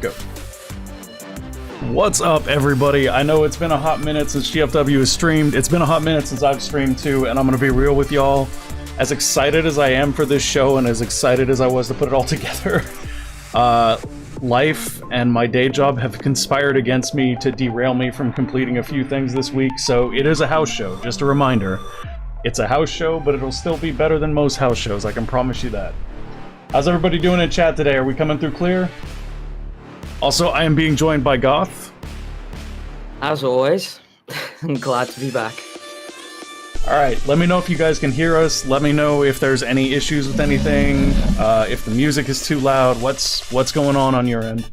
Go. What's up, everybody? I know it's been a hot minute since GFW has streamed. It's been a hot minute since I've streamed too, and I'm gonna be real with y'all. As excited as I am for this show and as excited as I was to put it all together, life and my day job have conspired against me to derail me from completing a few things this week, so it is a house show. Just a reminder. It's a house show, but it'll still be better than most house shows, I can promise you that. How's everybody doing in chat today? Are we coming through clear? Also, I am being joined by Goth. As always, I'm glad to be back. Alright, let me know if you guys can hear us. Let me know if there's any issues with anything. If the music is too loud. What's going on your end?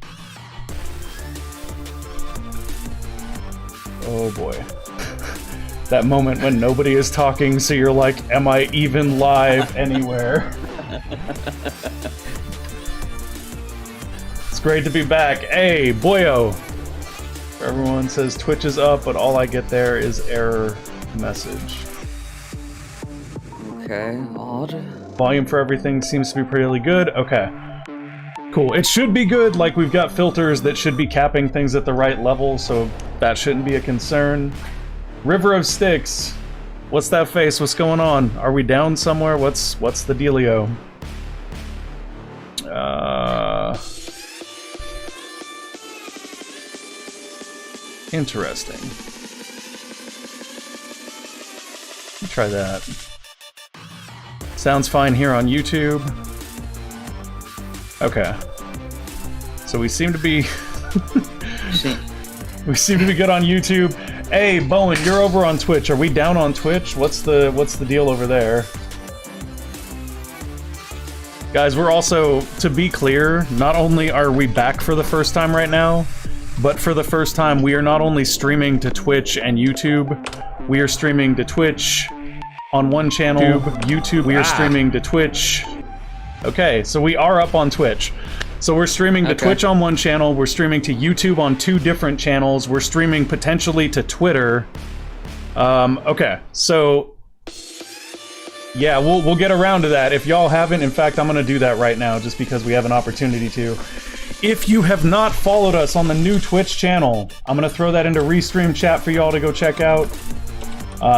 Oh boy. That moment when nobody is talking, so you're like, am I even live anywhere? It's great to be back. Hey, boyo! Everyone says Twitch is up, but all I get there is error message. Okay, odd. Volume for everything seems to be pretty good. Okay. Cool. It should be good. Like, we've got filters that should be capping things at the right level, so that shouldn't be a concern. River of Sticks. What's that face? What's going on? Are we down somewhere? What's the dealio? Interesting. Try that. Sounds fine here on YouTube. Okay. So we seem to be we seem to be good on YouTube. Hey, Bowen, you're over on Twitch. Are we down on Twitch? What's the deal over there? Guys, we're also, to be clear, not only are we back for the first time right now, but for the first time we are not only streaming to Twitch and YouTube, we are streaming to Twitch on one channel, YouTube, we are streaming to Twitch. Okay, so we are up on Twitch. So we're streaming to Twitch on one channel, we're streaming to YouTube on 2 different channels, we're streaming potentially to Twitter. Okay, so yeah, we'll get around to that. If y'all haven't, in fact, I'm gonna do that right now just because we have an opportunity to. If you have not followed us on the new Twitch channel, I'm gonna throw that into Restream chat for y'all to go check out.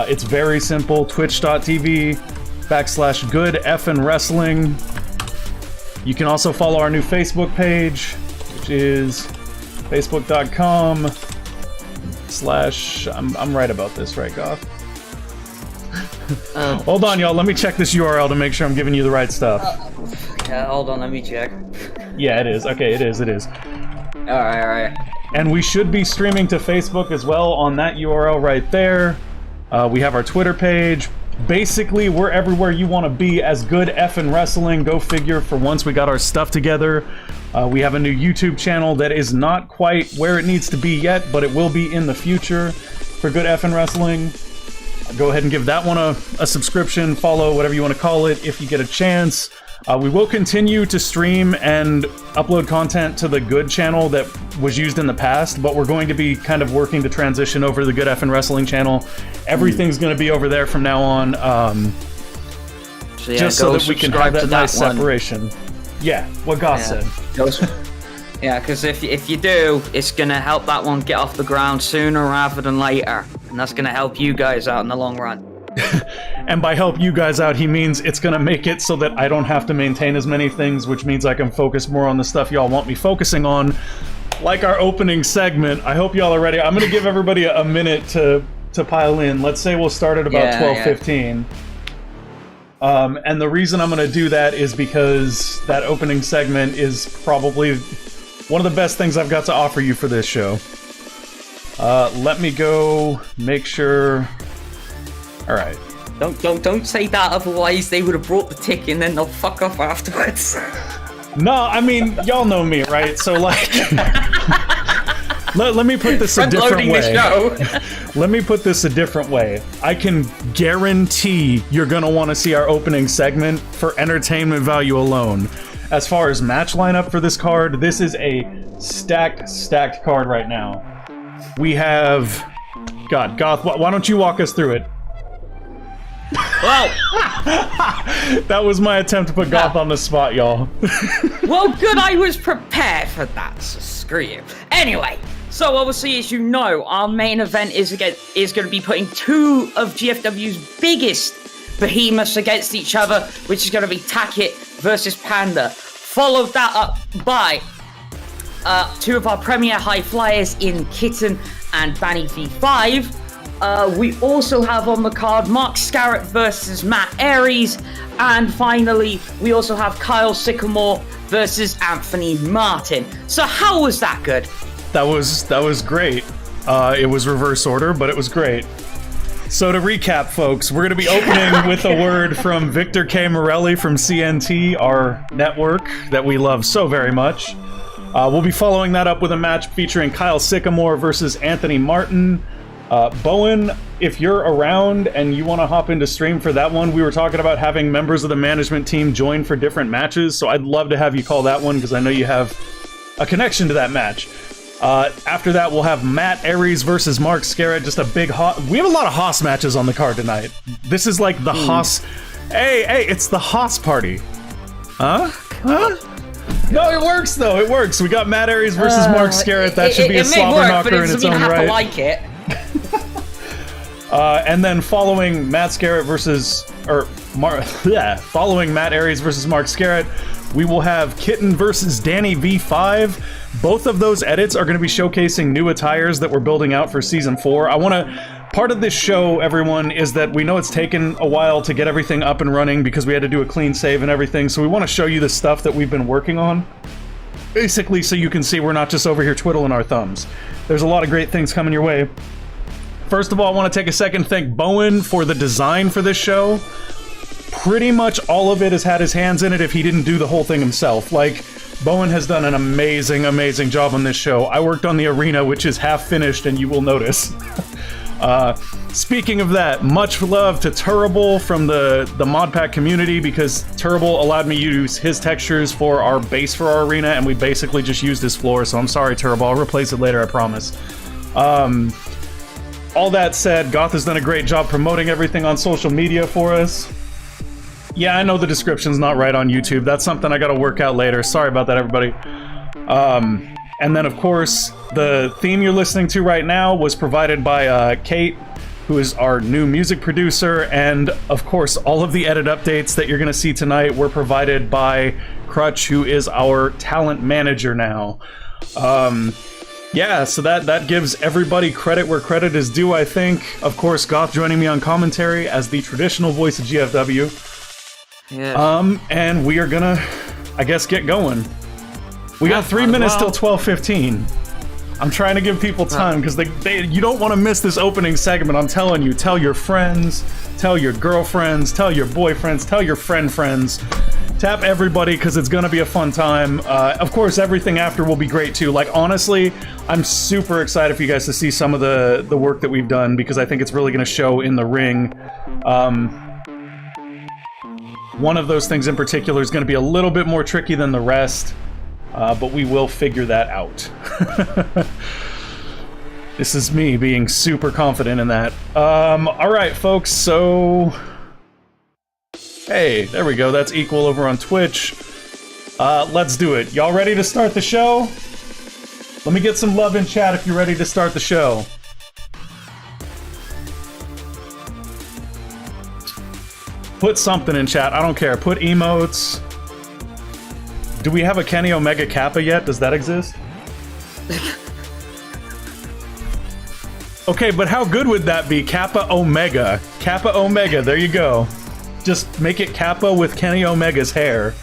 It's very simple, twitch.tv/goodeffin wrestling. You can also follow our new Facebook page, which is facebook.com/ I'm right about this, right, Goth? Hold on, y'all, let me check this URL to make sure I'm giving you the right stuff. Yeah, hold on, let me check. Yeah, it is. Okay, it is. Alright. And we should be streaming to Facebook as well on that URL right there. We have our Twitter page. Basically, we're everywhere you want to be as Good Effin Wrestling. Go figure, for once we got our stuff together. We have a new YouTube channel that is not quite where it needs to be yet, but it will be in the future for Good Effin Wrestling. Go ahead and give that one a subscription, follow, whatever you want to call it, if you get a chance. We will continue to stream and upload content to the Good channel that was used in the past, but we're going to be kind of working to transition over to the Good Effin' Wrestling channel. Everything's going to be over there from now on, just so that we can have that nice separation. Yeah, what Goth said. Yeah, because if you do, it's going to help that one get off the ground sooner rather than later, and that's going to help you guys out in the long run. And by help you guys out, he means it's gonna make it so that I don't have to maintain as many things, which means I can focus more on the stuff y'all want me focusing on, like our opening segment. I hope y'all are ready. I'm gonna give everybody a minute to pile in. Let's say we'll start at about 12:15. And the reason I'm gonna do that is because that opening segment is probably one of the best things I've got to offer you for this show. Let me go make sure. All right. Don't say that, otherwise they would have brought the tick and then they'll fuck off afterwards. No, I mean, y'all know me, right? So, like, let me put this a different way. Let me put this a different way. I can guarantee you're gonna want to see our opening segment for entertainment value alone. As far as match lineup for this card, this is a stacked card right now. We have... God, Goth, why don't you walk us through it? Well, that was my attempt to put Goth on the spot, y'all. Well, good, I was prepared for that, so screw you. Anyway, so obviously, as you know, our main event is going to be putting two of GFW's biggest behemoths against each other, which is going to be Tackett versus Panda. Followed that up by two of our premier high flyers in Kitten and Banny V5. We also have on the card Mark Scarrett versus Matt Aries, and finally we also have Kyle Sycamore versus Anthony Martin. So how was that good? That was great. It was reverse order, but it was great. So to recap, folks, we're going to be opening with a word from Victor K. Morelli from CNT, our network that we love so very much. We'll be following that up with a match featuring Kyle Sycamore versus Anthony Martin. Bowen, if you're around and you want to hop into stream for that one, we were talking about having members of the management team join for different matches, so I'd love to have you call that one because I know you have a connection to that match. After that, we'll have Matt Aries versus Mark Scarrett, just a big we have a lot of Haas matches on the card tonight. This is like the Haas... Hey, it's the Haas party. Huh? No, it works though, it works. We got Matt Aries versus Mark Scarrett. That should be a slobber knocker in its own right. To like it. And then following Matt Scarrett versus, following Matt Aries versus Mark Scarrett, we will have Kitten versus Danny V5. Both of those edits are going to be showcasing new attires that we're building out for Season 4. Part of this show, everyone, is that we know it's taken a while to get everything up and running because we had to do a clean save and everything, so we want to show you the stuff that we've been working on. Basically, so you can see we're not just over here twiddling our thumbs. There's a lot of great things coming your way. First of all, I want to take a second to thank Bowen for the design for this show. Pretty much all of it has had his hands in it if he didn't do the whole thing himself. Like, Bowen has done an amazing, amazing job on this show. I worked on the arena, which is half finished, and you will notice. Speaking of that, much love to Turable from the mod pack community, because Turable allowed me to use his textures for our base for our arena, and we basically just used his floor, so I'm sorry, Turable. I'll replace it later, I promise. All that said, Goth has done a great job promoting everything on social media for us. Yeah, I know the description's not right on YouTube. That's something I gotta work out later. Sorry about that, everybody. And then, of course, the theme you're listening to right now was provided by Kate, who is our new music producer, and, of course, all of the edit updates that you're gonna see tonight were provided by Crutch, who is our talent manager now. Yeah, so that gives everybody credit where credit is due, I think. Of course, Goth joining me on commentary as the traditional voice of GFW. Yeah. And we are gonna, I guess, get going. We got 3 minutes till 12:15. I'm trying to give people time because you don't want to miss this opening segment. I'm telling you, tell your friends, tell your girlfriends, tell your boyfriends, tell your friends. Tap everybody because it's gonna be a fun time. Of course, everything after will be great too. Like, honestly, I'm super excited for you guys to see some of the work that we've done because I think it's really gonna show in the ring. One of those things in particular is going to be a little bit more tricky than the rest, but we will figure that out. This is me being super confident in that. Alright, folks, so... Hey, there we go, that's equal over on Twitch. Let's do it. Y'all ready to start the show? Let me get some love in chat if you're ready to start the show. Put something in chat, I don't care. Put emotes. Do we have a Kenny Omega Kappa yet? Does that exist? Okay, but how good would that be? Kappa Omega. Kappa Omega, there you go. Just make it Kappa with Kenny Omega's hair.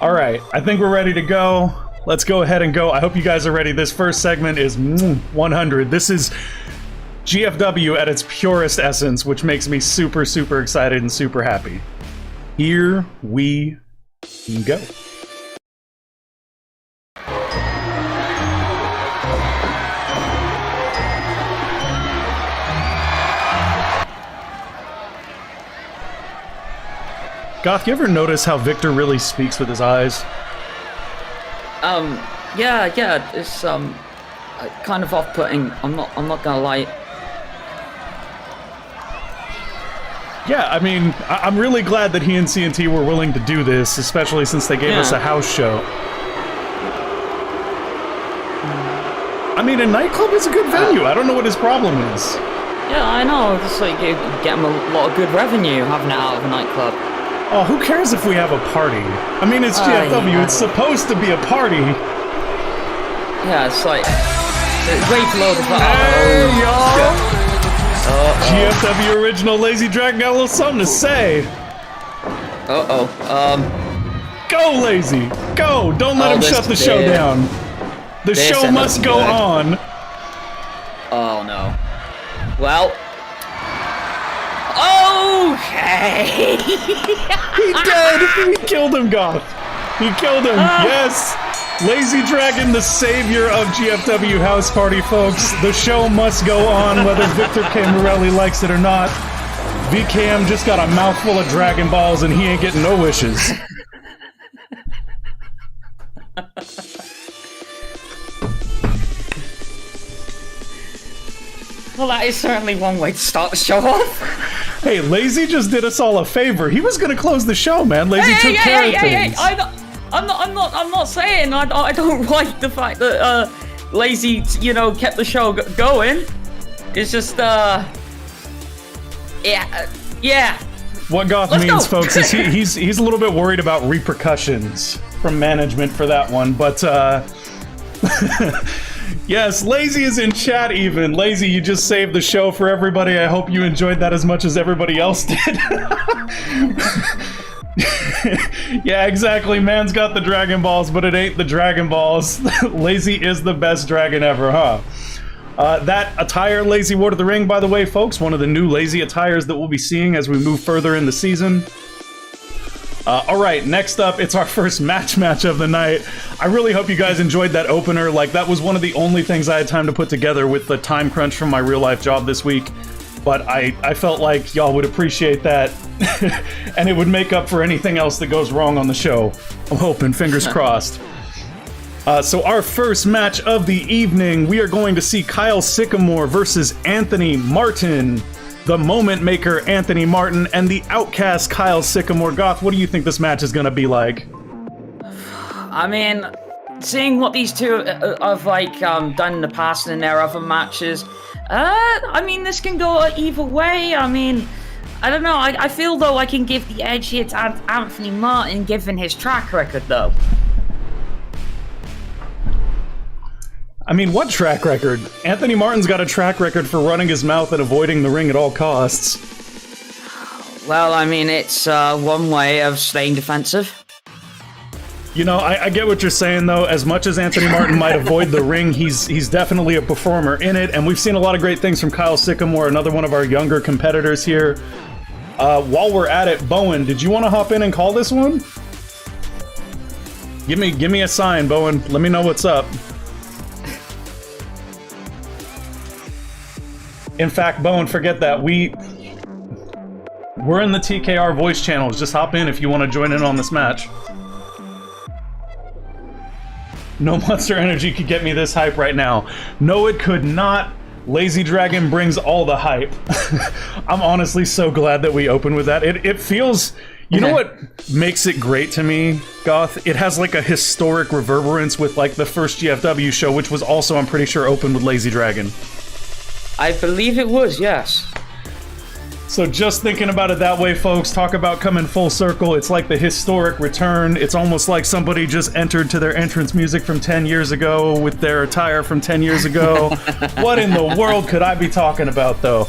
Alright, I think we're ready to go. Let's go ahead and go. I hope you guys are ready. This first segment is 100. This is GFW at its purest essence, which makes me super, super excited and super happy. Here we go. Goth, you ever notice how Victor really speaks with his eyes? Yeah, it's kind of off-putting. I'm not gonna lie. Yeah, I mean, I'm really glad that he and CNT were willing to do this, especially since they gave us a house show. I mean, a nightclub is a good venue. I don't know what his problem is. Yeah, I know. It's like you get him a lot of good revenue having it out of a nightclub. Oh, who cares if we have a party? I mean, it's GFW. Yeah. It's supposed to be a party. Yeah, it's like... Wait for load of... Hey, y'all! GFW original Lazy Dragon got a little something to say. Go, Lazy! Go! Don't let him shut the show down. The show must go on. Oh, no. Well... Okay. He dead. He killed him, Goth. He killed him. Yes. Lazy Dragon, the savior of GFW House Party, folks. The show must go on, whether Victor K. Morelli likes it or not. VKM just got a mouthful of Dragon Balls, and he ain't getting no wishes. Well, that is certainly one way to start the show off. Hey, Lazy just did us all a favor. He was gonna close the show, man. Lazy took care of things. I'm not saying I don't like the fact that Lazy, kept the show going. It's just yeah. What Goth means, folks, is he's a little bit worried about repercussions from management for that one, but yes, Lazy is in chat even. Lazy, you just saved the show for everybody. I hope you enjoyed that as much as everybody else did. Yeah, exactly. Man's got the Dragon Balls, but it ain't the Dragon Balls. Lazy is the best dragon ever, huh? That attire, Lazy wore to the ring, by the way, folks, one of the new Lazy attires that we'll be seeing as we move further in the season. Alright, next up, it's our first match of the night. I really hope you guys enjoyed that opener. Like, that was one of the only things I had time to put together with the time crunch from my real-life job this week. But I felt like y'all would appreciate that, and it would make up for anything else that goes wrong on the show. I'm hoping, fingers crossed. So our first match of the evening, we are going to see Kyle Sycamore versus Anthony Martin. The Moment Maker, Anthony Martin, and the Outcast, Kyle Sycamore. Goth, what do you think this match is going to be like? I mean, seeing what these two have, done in the past in their other matches, I mean, this can go either way. I mean, I don't know. I feel, though, I can give the edge here to Anthony Martin, given his track record, though. I mean, what track record? Anthony Martin's got a track record for running his mouth and avoiding the ring at all costs. Well, I mean, it's one way of staying defensive. You know, I get what you're saying, though. As much as Anthony Martin might avoid the ring, he's definitely a performer in it, and we've seen a lot of great things from Kyle Sycamore, another one of our younger competitors here. While we're at it, Bowen, did you want to hop in and call this one? Give me a sign, Bowen. Let me know what's up. In fact, Bowen, forget that. We're in the TKR voice channels. Just hop in if you want to join in on this match. No Monster Energy could get me this hype right now. No, it could not. Lazy Dragon brings all the hype. I'm honestly so glad that we opened with that. It feels... You know what makes it great to me, Goth? It has like a historic reverberance with like the first GFW show, which was also, I'm pretty sure, opened with Lazy Dragon. I believe it was, yes. So just thinking about it that way, folks, talk about coming full circle. It's like the historic return. It's almost like somebody just entered to their entrance music from 10 years ago with their attire from 10 years ago. What in the world could I be talking about, though?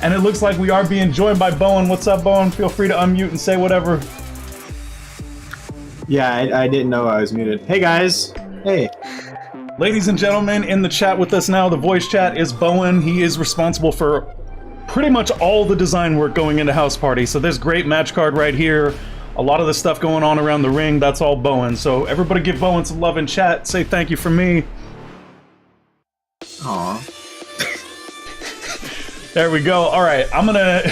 And it looks like we are being joined by Bowen. What's up, Bowen? Feel free to unmute and say whatever. Yeah, I didn't know I was muted. Hey, guys. Hey. Ladies and gentlemen, in the chat with us now, the voice chat is Bowen. He is responsible for pretty much all the design work going into House Party. So there's great match card right here. A lot of the stuff going on around the ring, that's all Bowen. So everybody give Bowen some love in chat. Say thank you from me. Aw. There we go. All right, I'm gonna...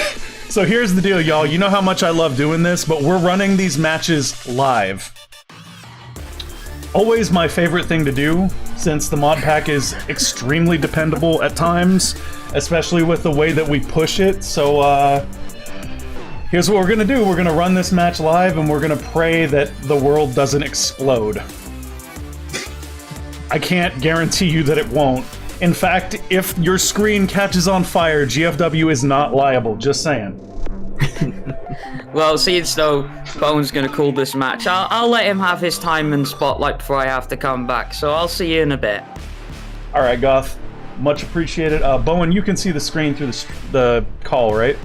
So here's the deal, y'all. You know how much I love doing this, but we're running these matches live. Always my favorite thing to do, since the mod pack is extremely dependable at times, especially with the way that we push it. So, here's what we're gonna do. We're gonna run this match live, and we're gonna pray that the world doesn't explode. I can't guarantee you that it won't. In fact, if your screen catches on fire, GFW is not liable, just saying. Well, seeing as though Bowen's gonna call this match, I'll let him have his time and spotlight before I have to come back, so I'll see you in a bit. Alright, Goth. Much appreciated. Bowen, you can see the screen through the call, right?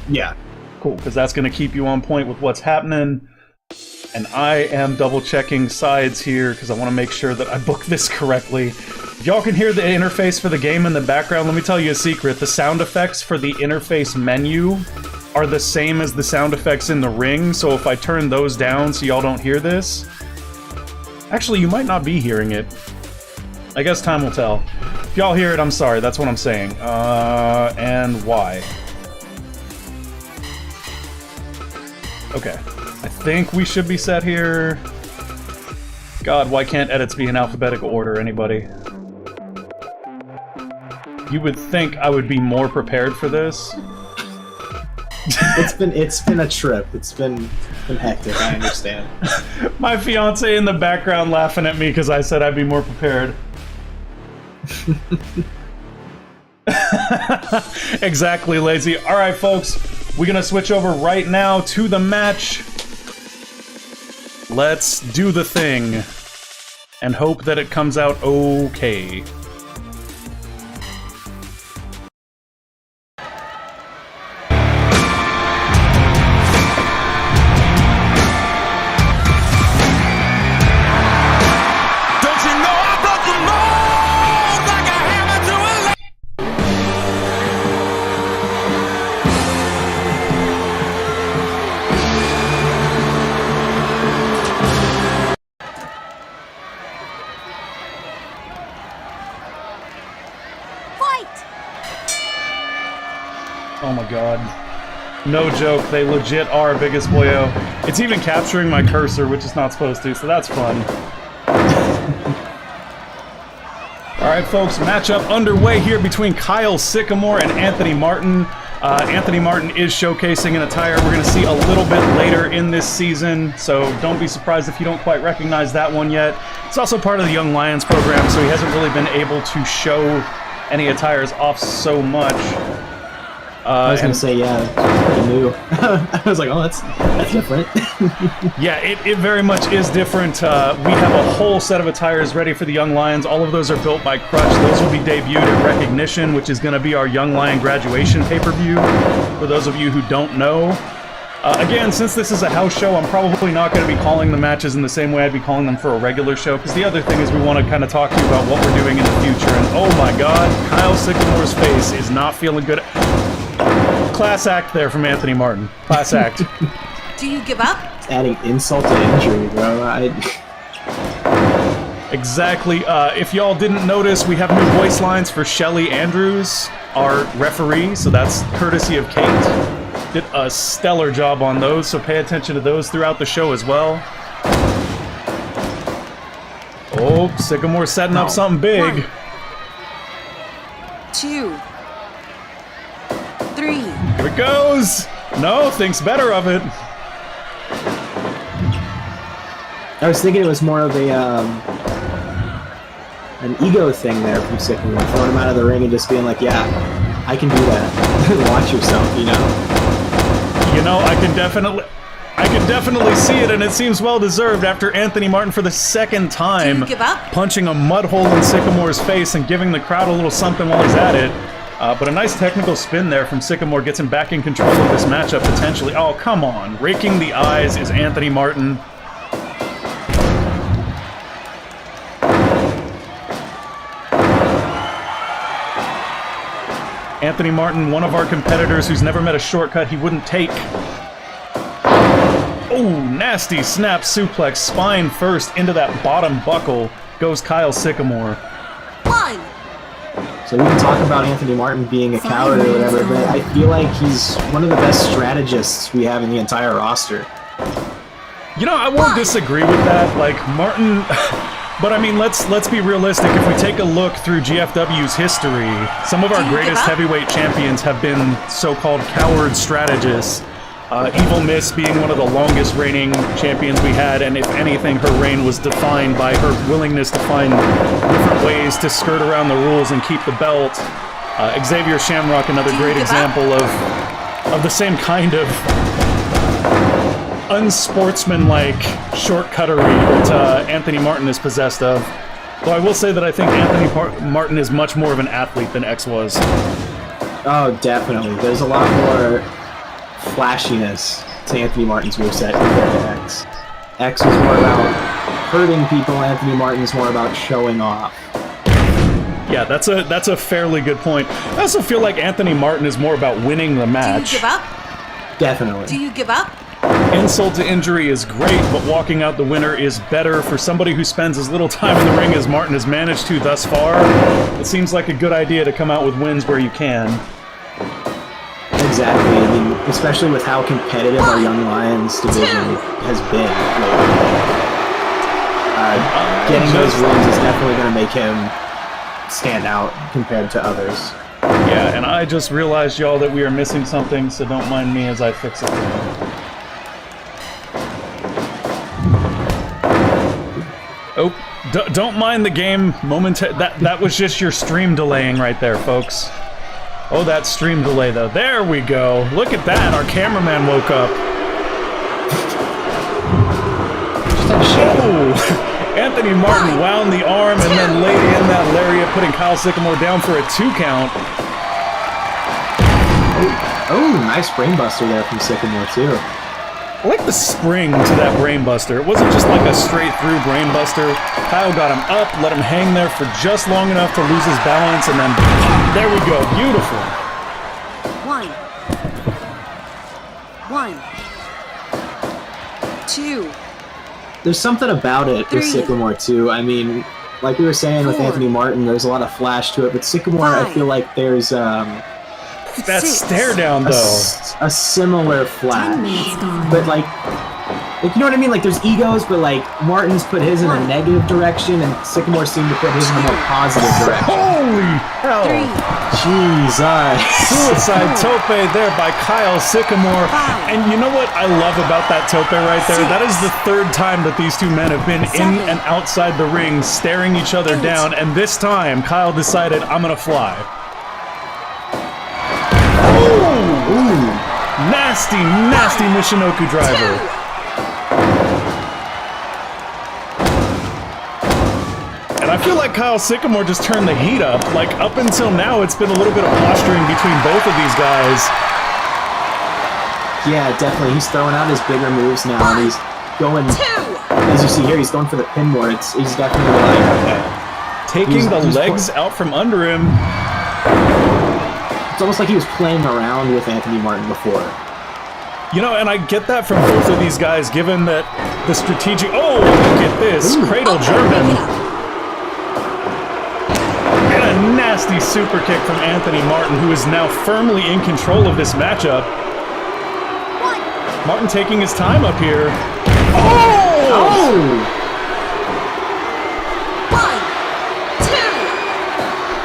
Yeah. Cool, because that's going to keep you on point with what's happening. And I am double-checking sides here, because I want to make sure that I book this correctly. If y'all can hear the interface for the game in the background, let me tell you a secret. The sound effects for the interface menu are the same as the sound effects in the ring, so if I turn those down so y'all don't hear this... Actually, you might not be hearing it. I guess time will tell. If y'all hear it, I'm sorry, that's what I'm saying. And why? Okay. I think we should be set here. God, why can't edits be in alphabetical order, anybody? You would think I would be more prepared for this. It's been a trip. It's been hectic, I understand. My fiance in the background laughing at me because I said I'd be more prepared. Exactly, Lazy. Alright, folks. We're gonna switch over right now to the match. Let's do the thing. And hope that it comes out okay. Oh my god. No joke, they legit are biggest boyo. It's even capturing my cursor, which is not supposed to, so that's fun. Alright folks, matchup underway here between Kyle Sycamore and Anthony Martin. Anthony Martin is showcasing an attire we're going to see a little bit later in this season, so don't be surprised if you don't quite recognize that one yet. It's also part of the Young Lions program, so he hasn't really been able to show any attires off so much. I was gonna say, yeah, it's pretty new. I was like, oh, that's different. Yeah, it very much is different. We have a whole set of attires ready for the Young Lions. All of those are built by Crutch. Those will be debuted at Recognition, which is going to be our Young Lion graduation pay-per-view, for those of you who don't know. Again, since this is a house show, I'm probably not going to be calling the matches in the same way I'd be calling them for a regular show, because the other thing is we want to kind of talk to you about what we're doing in the future, and oh my god, Kyle Sycamore's face is not feeling good. Class act there from Anthony Martin. Class act. Do you give up? It's adding insult to injury, bro. Exactly. If y'all didn't notice, we have new voice lines for Shelly Andrews, our referee, so that's courtesy of Kate. Did a stellar job on those, so pay attention to those throughout the show as well. Oh, Sycamore setting up something big. 1, 2, 3. Here it goes! No, thinks better of it. I was thinking it was more of a an ego thing there from Sycamore, throwing him out of the ring and just being like, yeah, I can do that. Watch yourself, you know? You know, I can definitely see it, and it seems well deserved after Anthony Martin for the second time Do you give up? punching a mud hole in Sycamore's face and giving the crowd a little something while he's at it. But a nice technical spin there from Sycamore gets him back in control of this matchup potentially. Oh, come on. Raking the eyes is Anthony Martin. Anthony Martin, one of our competitors who's never met a shortcut he wouldn't take. Oh, nasty snap suplex, spine first into that bottom buckle goes Kyle Sycamore. 1. So we can talk about Anthony Martin being a coward or whatever, but I feel like he's one of the best strategists we have in the entire roster. You know, I won't disagree with that. Like, Martin... But I mean, let's be realistic. If we take a look through GFW's history, some of our greatest heavyweight champions have been so-called coward strategists. Evil Miss being one of the longest reigning champions we had, and if anything, her reign was defined by her willingness to find different ways to skirt around the rules and keep the belt. Xavier Shamrock, another great example of the same kind of unsportsmanlike shortcuttery that Anthony Martin is possessed of. Though I will say that I think Anthony Martin is much more of an athlete than X was. Oh, definitely. There's a lot more flashiness to Anthony Martin's moveset compared to X. X was more about hurting people, Anthony Martin's more about showing off. Yeah, that's a fairly good point. I also feel like Anthony Martin is more about winning the match. Do you give up? Definitely. Do you give up? Insult to injury is great, but walking out the winner is better. For somebody who spends as little time in the ring as Martin has managed to thus far, it seems like a good idea to come out with wins where you can. Exactly. I mean, especially with how competitive our Young Lions division has been lately. Getting those wins is definitely going to make him stand out compared to others. Yeah, and I just realized, y'all, that we are missing something, so don't mind me as I fix it. Oh, don't mind the game that was just your stream delaying right there, folks. Oh, that stream delay, though. There we go. Look at that. Our cameraman woke up. Oh, Anthony Martin wound the arm and then laid in that lariat, putting Kyle Sycamore down for a 2 count. Oh, nice brainbuster there from Sycamore, too. I like the spring to that brainbuster. It wasn't just like a straight-through brainbuster. Kyle got him up, let him hang there for just long enough to lose his balance, and then there we go. Beautiful. 1. 1. 2. There's something about it with 3. Sycamore, too. I mean, like we were saying with 4. Anthony Martin, there's a lot of flash to it, but Sycamore, I 5. feel like there's That 6. stare down, though. a similar 10 flash. minutes gone. But like, you know what I mean? Like, there's egos, but like, Martin's put his in a negative direction, and Sycamore seemed to put his in a more positive direction. Holy hell! 3. Jesus. Suicide tope there by Kyle Sycamore. And you know what I love about that tope right there? That is the 3rd time that these two men have been in and outside the ring staring each other down, and this time Kyle decided, I'm gonna fly. Ooh. Nasty, nasty Michinoku driver. 2. And I feel like Kyle Sycamore just turned the heat up. Like, up until now, it's been a little bit of posturing between both of these guys. Yeah, definitely. He's throwing out his bigger moves now, and he's going, 2. as you see here, he's going for the pin more. He's definitely like, okay. Taking the legs out from under him. It's almost like he was playing around with Anthony Martin before. You know, and I get that from both of these guys, given that the strategic... Oh, look at this. Cradle German. nasty super kick from Anthony Martin, who is now firmly in control of this matchup. Martin taking his time up here. Oh! 1, 2.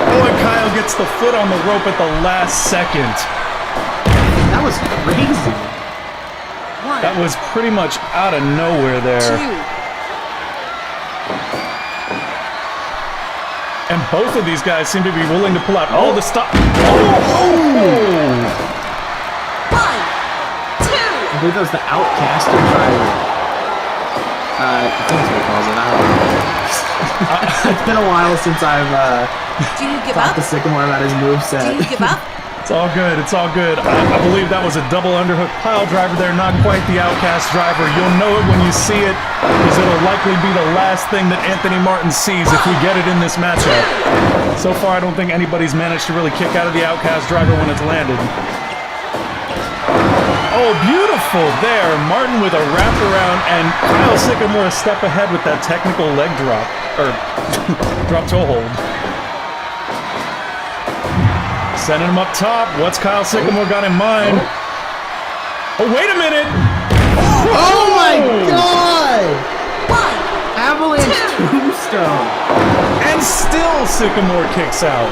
Oh, and Kyle gets the foot on the rope at the last second. That was crazy. 1, That was pretty much out of nowhere there. 2. And both of these guys seem to be willing to pull out all the stop. Oh! 1, 2. I believe that was the Outcast driver. I think that's what he calls it. I don't know. It's been a while since I've Do you give talked up? to Sycamore about his moveset. Do you give up? It's all good, it's all good. I believe that was a double underhook pile driver there, not quite the Outcast driver. You'll know it when you see it, because it'll likely be the last thing that Anthony Martin sees if we get it in this matchup. So far, I don't think anybody's managed to really kick out of the Outcast driver when it's landed. Oh, beautiful there. Martin with a wraparound, and Kyle Sycamore a step ahead with that technical leg drop, or drop toe hold. Sending him up top. What's Kyle Sycamore got in mind? Oh, wait a minute! Oh my god! 1, Avalanche tombstone. And still Sycamore kicks out.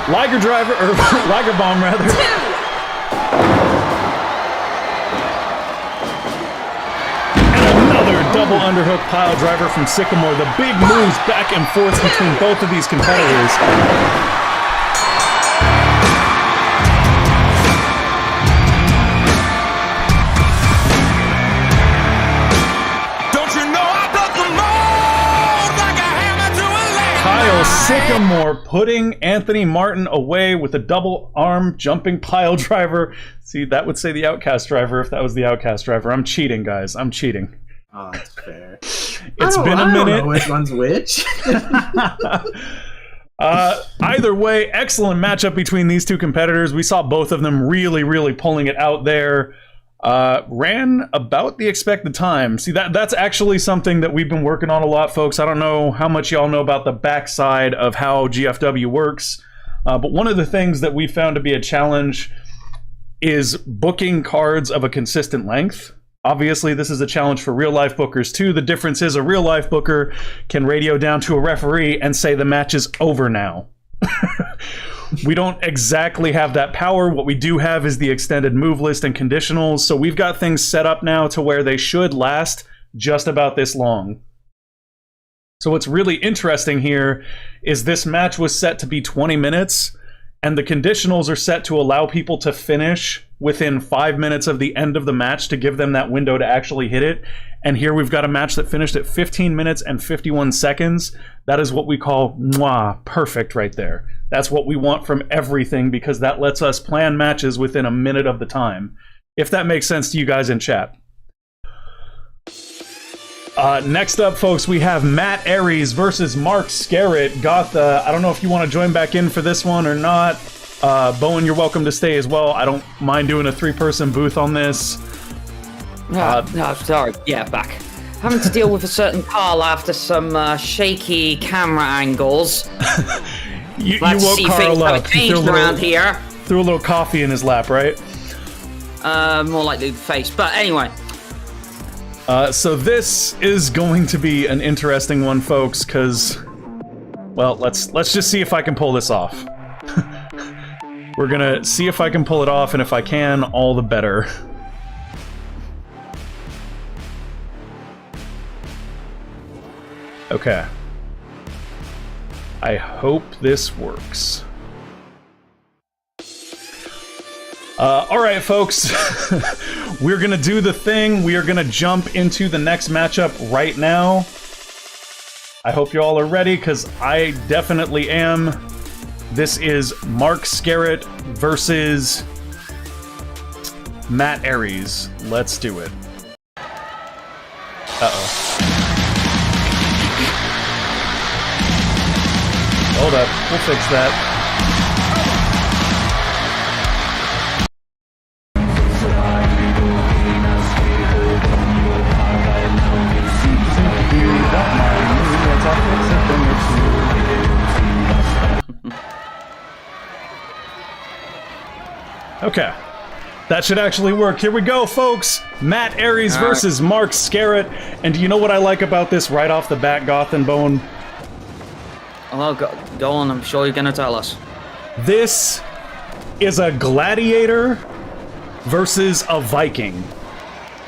Liger driver, or Liger bomb rather. 2. Another double underhook pile driver from Sycamore. The big moves back and forth between both of these competitors. Don't you know I broke the mold like a hammer to a lamb? Kyle Sycamore putting Anthony Martin away with a double arm jumping pile driver. See, that would say the Outcast driver if that was the Outcast driver. I'm cheating, guys. I'm cheating. Oh, that's fair. It's been a I don't minute. know which one's which. Either way, excellent matchup between these two competitors. We saw both of them really, really pulling it out there. Ran about the expected time. See, that's actually something that we've been working on a lot, folks. I don't know how much y'all know about the backside of how GFW works, but one of the things that we found to be a challenge is booking cards of a consistent length. Obviously, this is a challenge for real-life bookers, too. The difference is a real-life booker can radio down to a referee and say the match is over now. We don't exactly have that power. What we do have is the extended move list and conditionals, so we've got things set up now to where they should last just about this long. So what's really interesting here is this match was set to be 20 minutes, and the conditionals are set to allow people to finish within 5 minutes of the end of the match to give them that window to actually hit it. And here we've got a match that finished at 15 minutes and 51 seconds. That is what we call perfect right there. That's what we want from everything, because that lets us plan matches within a minute of the time. If that makes sense to you guys in chat. Next up, folks, we have Matt Aries versus Mark Scarrett. Gotha, I don't know if you want to join back in for this one or not. Bowen, you're welcome to stay as well. I don't mind doing a 3-person booth on this. No, sorry. Yeah, back. Having to deal with a certain Carl after some shaky camera angles. You Let's woke see Carl things up. have changed around here. Threw a little coffee in his lap, right? More like the face. But anyway. So this is going to be an interesting one, folks, because, well, let's just see if I can pull this off. We're gonna see if I can pull it off, and if I can, all the better. Okay. I hope this works. Alright, folks. We're gonna do the thing. We are gonna jump into the next matchup right now. I hope you all are ready, because I definitely am. This is Mark Scarrett versus Matt Aries. Let's do it. Uh-oh. Hold up, we'll fix that. Okay. That should actually work. Here we go, folks. Matt Aries versus Mark Scarrett. And do you know what I like about this right off the bat, Goth and Bone? Oh, go on. I'm sure you're going to tell us. This is a gladiator versus a Viking.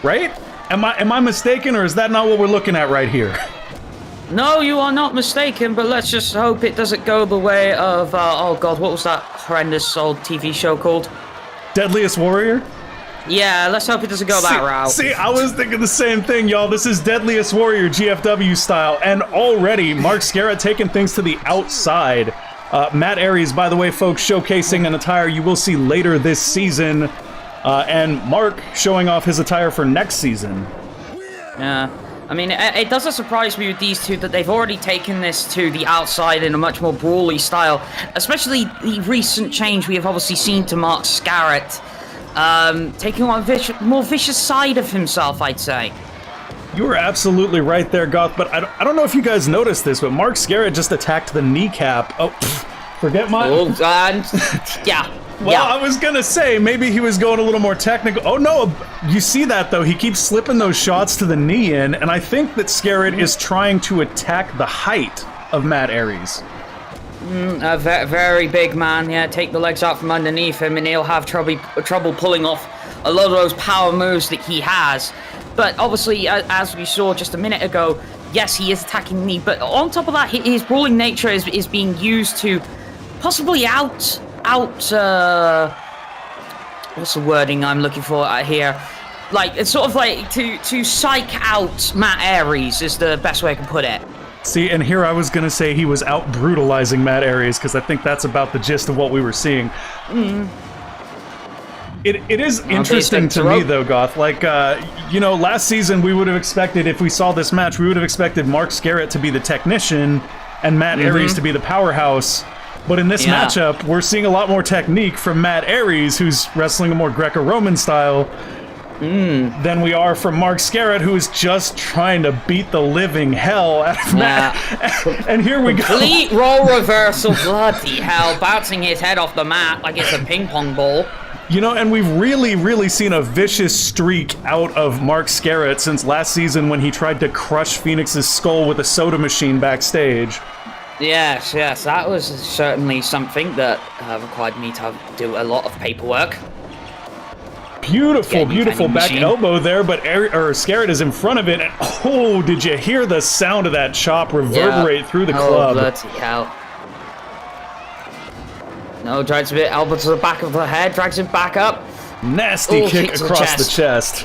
Right? Am I mistaken, or is that not what we're looking at right here? No, you are not mistaken, but let's just hope it doesn't go the way of, oh god, what was that horrendous old TV show called? Deadliest Warrior? Yeah, let's hope it doesn't go that route. See, I was thinking the same thing, y'all. This is Deadliest Warrior GFW style, and already Mark Scarrett taking things to the outside. Matt Aries, by the way, folks, showcasing an attire you will see later this season, and Mark showing off his attire for next season. Yeah. I mean, it doesn't surprise me with these two that they've already taken this to the outside in a much more brawly style, especially the recent change we have obviously seen to Mark Scarrett, taking on a more vicious side of himself, I'd say. You were absolutely right there, Goth, but I don't know if you guys noticed this, but Mark Scarrett just attacked the kneecap. Oh, forget my... Oh, yeah. Well, yeah. I was gonna say, maybe he was going a little more technical. Oh no, you see that though, he keeps slipping those shots to the knee in, and I think that Scarrett is trying to attack the height of Matt Aries. A very big man, yeah, take the legs out from underneath him and he'll have trouble pulling off a lot of those power moves that he has. But obviously, as we saw just a minute ago, yes, he is attacking the knee, but on top of that, his brawling nature is being used to possibly what's the wording I'm looking for here? Like, it's sort of like to psych out Matt Aries is the best way I can put it. See, and here I was gonna say he was out brutalizing Matt Aries, because I think that's about the gist of what we were seeing. It is interesting to me, though, Goth. Like, you know, last season we would have expected, if we saw this match, we would have expected Mark Scarrett to be the technician and Matt Aries to be the powerhouse. But in this matchup, we're seeing a lot more technique from Matt Aries, who's wrestling a more Greco-Roman style, than we are from Mark Scarrett, who is just trying to beat the living hell out of Matt. And here we go. Complete role reversal, bloody hell, bouncing his head off the mat like it's a ping pong ball. You know, and we've really seen a vicious streak out of Mark Scarrett since last season when he tried to crush Phoenix's skull with a soda machine backstage. Yes, that was certainly something that required me to do a lot of paperwork. Beautiful back elbow there, but Scarrett is in front of it, and oh, did you hear the sound of that chop reverberate through the club? Bloody hell. No, drags a bit, elbow to the back of the head, drags it back up. Nasty kick across the chest.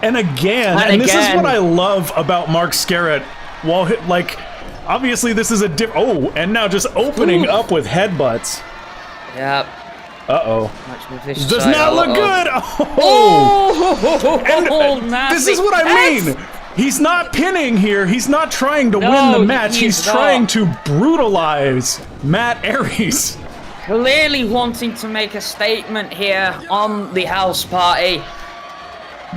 And again, and this is what I love about Mark Scarrett. While, like, obviously this is a and now just opening up with headbutts. Yep. Uh-oh. Does not look good! And this is what I mean! He's not pinning here, he's not trying to win the match, he's trying to brutalize Matt Aries. Clearly wanting to make a statement here on the house party.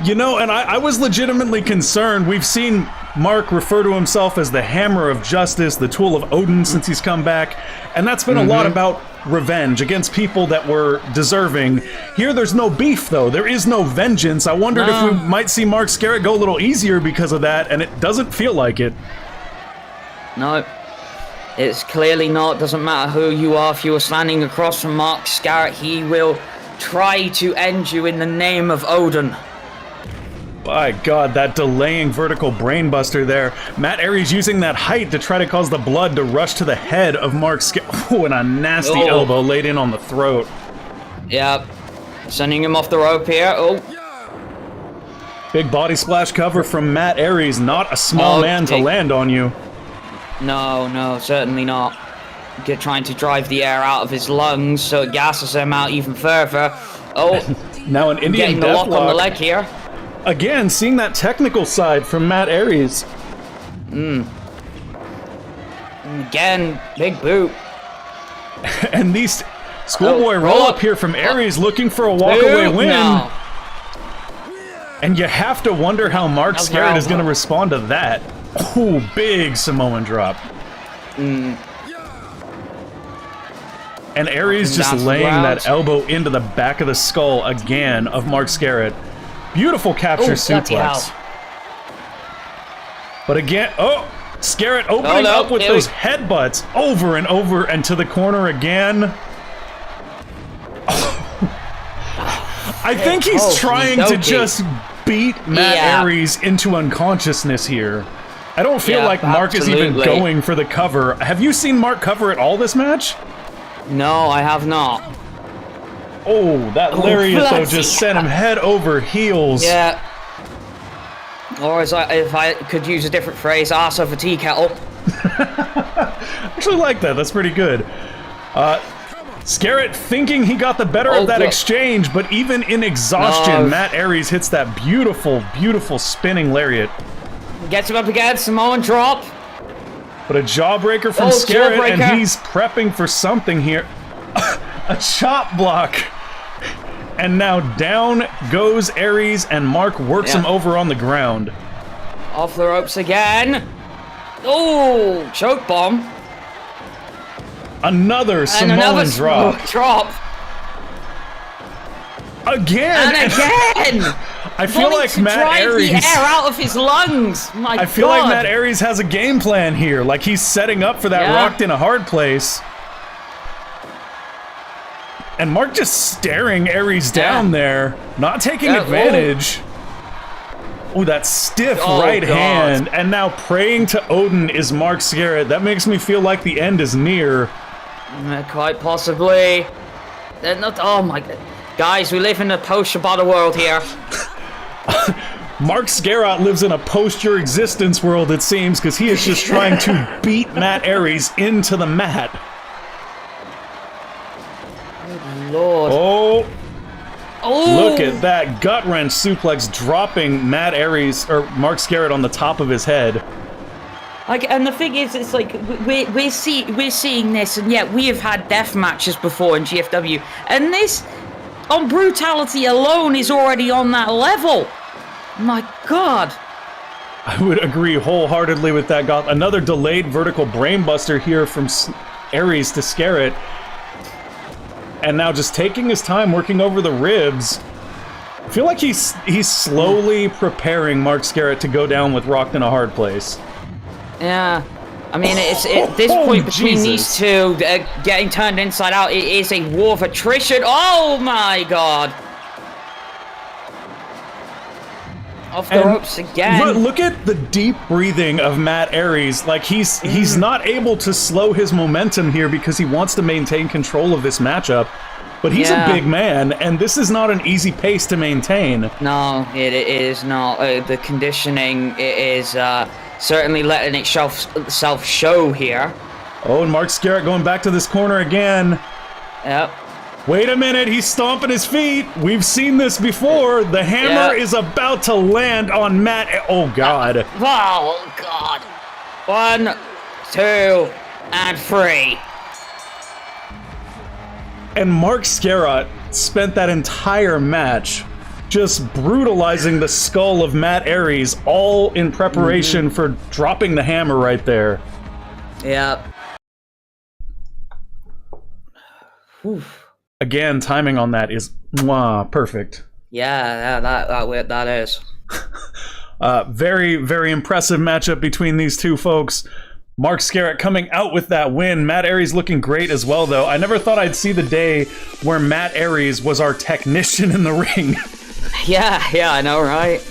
You know, and I was legitimately concerned. We've seen Mark refer to himself as the Hammer of Justice, the tool of Odin since he's come back, and that's been a lot about revenge against people that were deserving. Here there's no beef, though. There is no vengeance. I wondered if we might see Mark Scarrett go a little easier because of that, and it doesn't feel like it. No. It's clearly not. Doesn't matter who you are. If you are standing across from Mark Scarrett, he will try to end you in the name of Odin. My God, that delaying vertical brainbuster there. Matt Aries using that height to try to cause the blood to rush to the head of Mark Scarrett. Oh, and a nasty elbow laid in on the throat. Yep. Sending him off the rope here. Oh. Big body splash cover from Matt Aries. Not a small man to land on you. No, certainly not. Trying to drive the air out of his lungs so it gasses him out even further. Oh. Now an Indian getting the lock on the leg here. Again, seeing that technical side from Matt Aries. Again, big boot. And these schoolboy roll up here from Aries looking for a walkaway win. No. And you have to wonder how Mark Scarrett is going to respond to that. Oh, big Samoan drop. And Aries just Down to the laying ground. that elbow into the back of the skull again of Mark Scarrett. Beautiful capture bloody suplex. hell. But again, oh, Scarrett opening no, up with here we- those headbutts over and over and to the corner again. I think he's Oh, trying to okey-dokey. just beat Matt Yeah. Aries into unconsciousness here. I don't feel Yeah, like Mark is even absolutely. going for the cover. Have you seen Mark cover at all this match? No, I have not. Oh, that lariat though bloody just sent him head over heels. Yeah. Or as if I could use a different phrase, arse of a tea kettle. I actually like that. That's pretty good. Scarrett thinking he got the better of that God. exchange, but even in exhaustion, No. Matt Aries hits that beautiful, beautiful spinning lariat. Gets him up again, Samoan drop. But a jawbreaker from Oh, Scarrett, jawbreaker. and he's prepping for something here. A chop block. And now down goes Aries, and Mark works Yeah. him over on the ground. Off the ropes again. Oh, choke bomb. Another And Samoan another drop. drop. Again! And again. I feel Wanting like to Matt drive Aries... the air out of his lungs. My I feel God. like Matt Aries has a game plan here. Like he's setting up for that Yeah. rocked in a hard place. And Mark just staring Aries down there, not taking Yeah, advantage. Oh, that stiff Oh, right God. hand. And now praying to Odin is Mark Scarrett. That makes me feel like the end is near. Quite possibly. They're not. Oh my God. Guys, we live in a post-Shibata world here. Mark Scarrett lives in a post-your existence world, it seems, because he is just trying to beat Matt Aries into the mat. Lord. Oh, Oh, look at that gut wrench suplex dropping Matt Aries or Mark Scarrett on the top of his head. Like, and the thing is, it's like we're seeing this, and yet we have had death matches before in GFW, and this on brutality alone is already on that level. My God. I would agree wholeheartedly with that. Got another delayed vertical brainbuster here from Aries to Scarrett, and now just taking his time working over the ribs. I feel like he's slowly preparing Mark Scarrett to go down with rocked in a hard place. Yeah. I mean, it's at this Oh, point between Jesus. these two getting turned inside out, it is a war of attrition. Oh my God. Off the And ropes again. Look at the deep breathing of Matt Aries. Like he's not able to slow his momentum here because he wants to maintain control of this matchup. But he's Yeah. a big man, and this is not an easy pace to maintain. No, it is not. The conditioning it is certainly letting itself show here. Oh, and Mark Scarrett going back to this corner again. Yep. Wait a minute, he's stomping his feet. We've seen this before. The hammer Yeah. is about to land on Matt. Oh, God. Oh God. 1, 2, and 3. And Mark Scarrett spent that entire match just brutalizing the skull of Matt Aries, all in preparation for dropping the hammer right there. Yep. Oof. Again, timing on that is mwah, perfect. Yeah, that is. Very, very impressive matchup between these two folks. Mark Scarrett coming out with that win. Matt Aries looking great as well, though. I never thought I'd see the day where Matt Aries was our technician in the ring. Yeah, I know, right?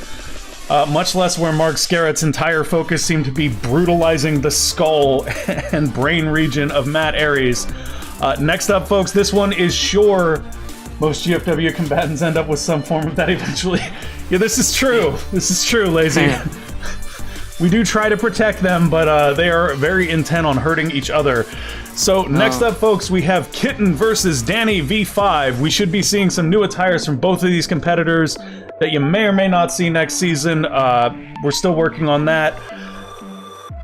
Much less where Mark Scarrett's entire focus seemed to be brutalizing the skull and brain region of Matt Aries. Next up, folks, this one is sure most GFW combatants end up with some form of that eventually. Yeah, this is true. This is true, Lazy. We do try to protect them, but they are very intent on hurting each other. So next up, folks, we have Kitten versus Danny V5. We should be seeing some new attires from both of these competitors that you may or may not see next season. We're still working on that.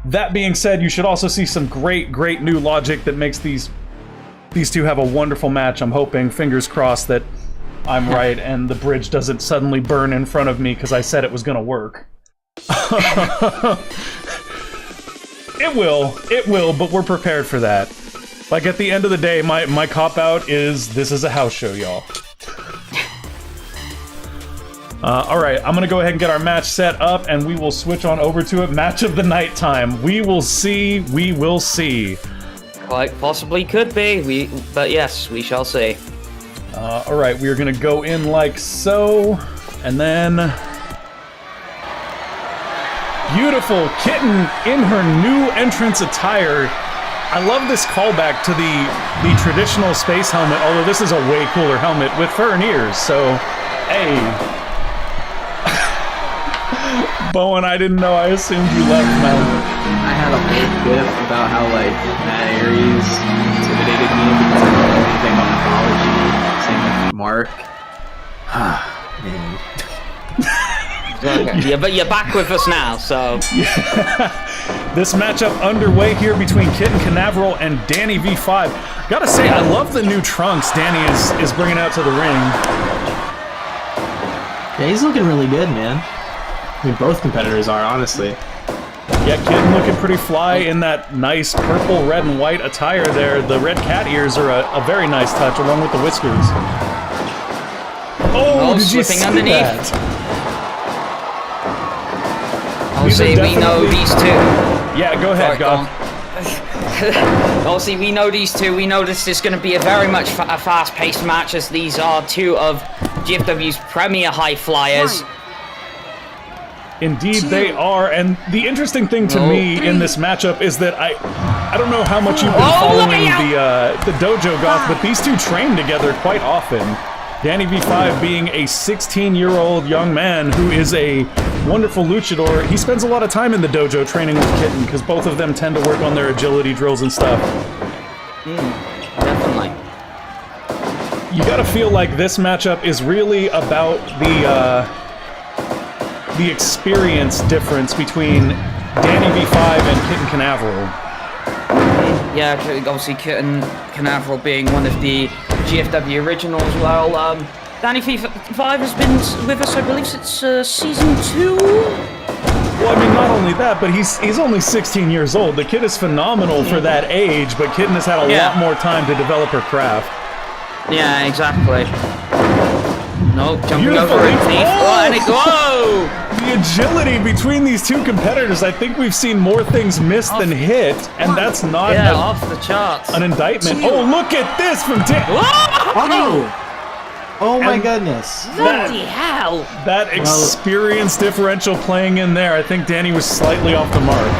That being said, you should also see some great new logic that makes these two have a wonderful match. I'm hoping, fingers crossed, that I'm right and the bridge doesn't suddenly burn in front of me because I said it was going to work. It will, but we're prepared for that. Like, at the end of the day, my cop-out is, this is a house show, y'all. Alright, I'm gonna go ahead and get our match set up, and we will switch on over to it. Match of the night time. We will see, we will see. Quite possibly could be, but yes, we shall see. Alright, we are gonna go in like so, and then... Beautiful Kitten in her new entrance attire. I love this callback to the traditional space helmet, although this is a way cooler helmet with fur and ears, so, hey. Bowen, I didn't know. I assumed you left, man. I had a whole bit about how, like, Matt Aries intimidated me because I don't know anything about mythology. Same with Mark. Man. Okay. Yeah, but you're back with us now, so... Yeah. This matchup underway here between Kitten Canaveral and Danny V5. Gotta say, I love the new trunks Danny is bringing out to the ring. Yeah, he's looking really good, man. I mean, both competitors are, honestly. Yeah, Kitten looking pretty fly in that nice purple, red, and white attire there. The red cat ears are a very nice touch, along with the whiskers. Oh, did you see underneath. that? Obviously, we know these two. Yeah, go ahead, Goth. Obviously, we know these two. We know this is going to be a very much a fast-paced match, as these are two of GFW's premier high flyers. Indeed, they are, and the interesting thing to me in this matchup is that I don't know how much you've been following the dojo, Goth, but these two train together quite often. Danny V5 being a 16-year-old young man who is a wonderful luchador. He spends a lot of time in the dojo training with Kitten because both of them tend to work on their agility drills and stuff. Definitely. You gotta feel like this matchup is really about the experience difference between Danny V5 and Kitten Canaveral. Yeah, obviously Kitten Canaveral being one of the GFW originals. Well, Danny V5 has been with us, I believe, since season 2. Well, I mean, not only that, but he's only 16 years old. The kid is phenomenal for that age, but Kitten has had a lot more time to develop her craft. Yeah, exactly. No, jumping Beautiful over leap. it. Oh! And it, whoa! The agility between these two competitors, I think we've seen more things missed than hit, and that's not off the charts. an indictment. Oh, look at this from Oh my goodness. Bloody hell! That experience differential playing in there, I think Danny was slightly off the mark.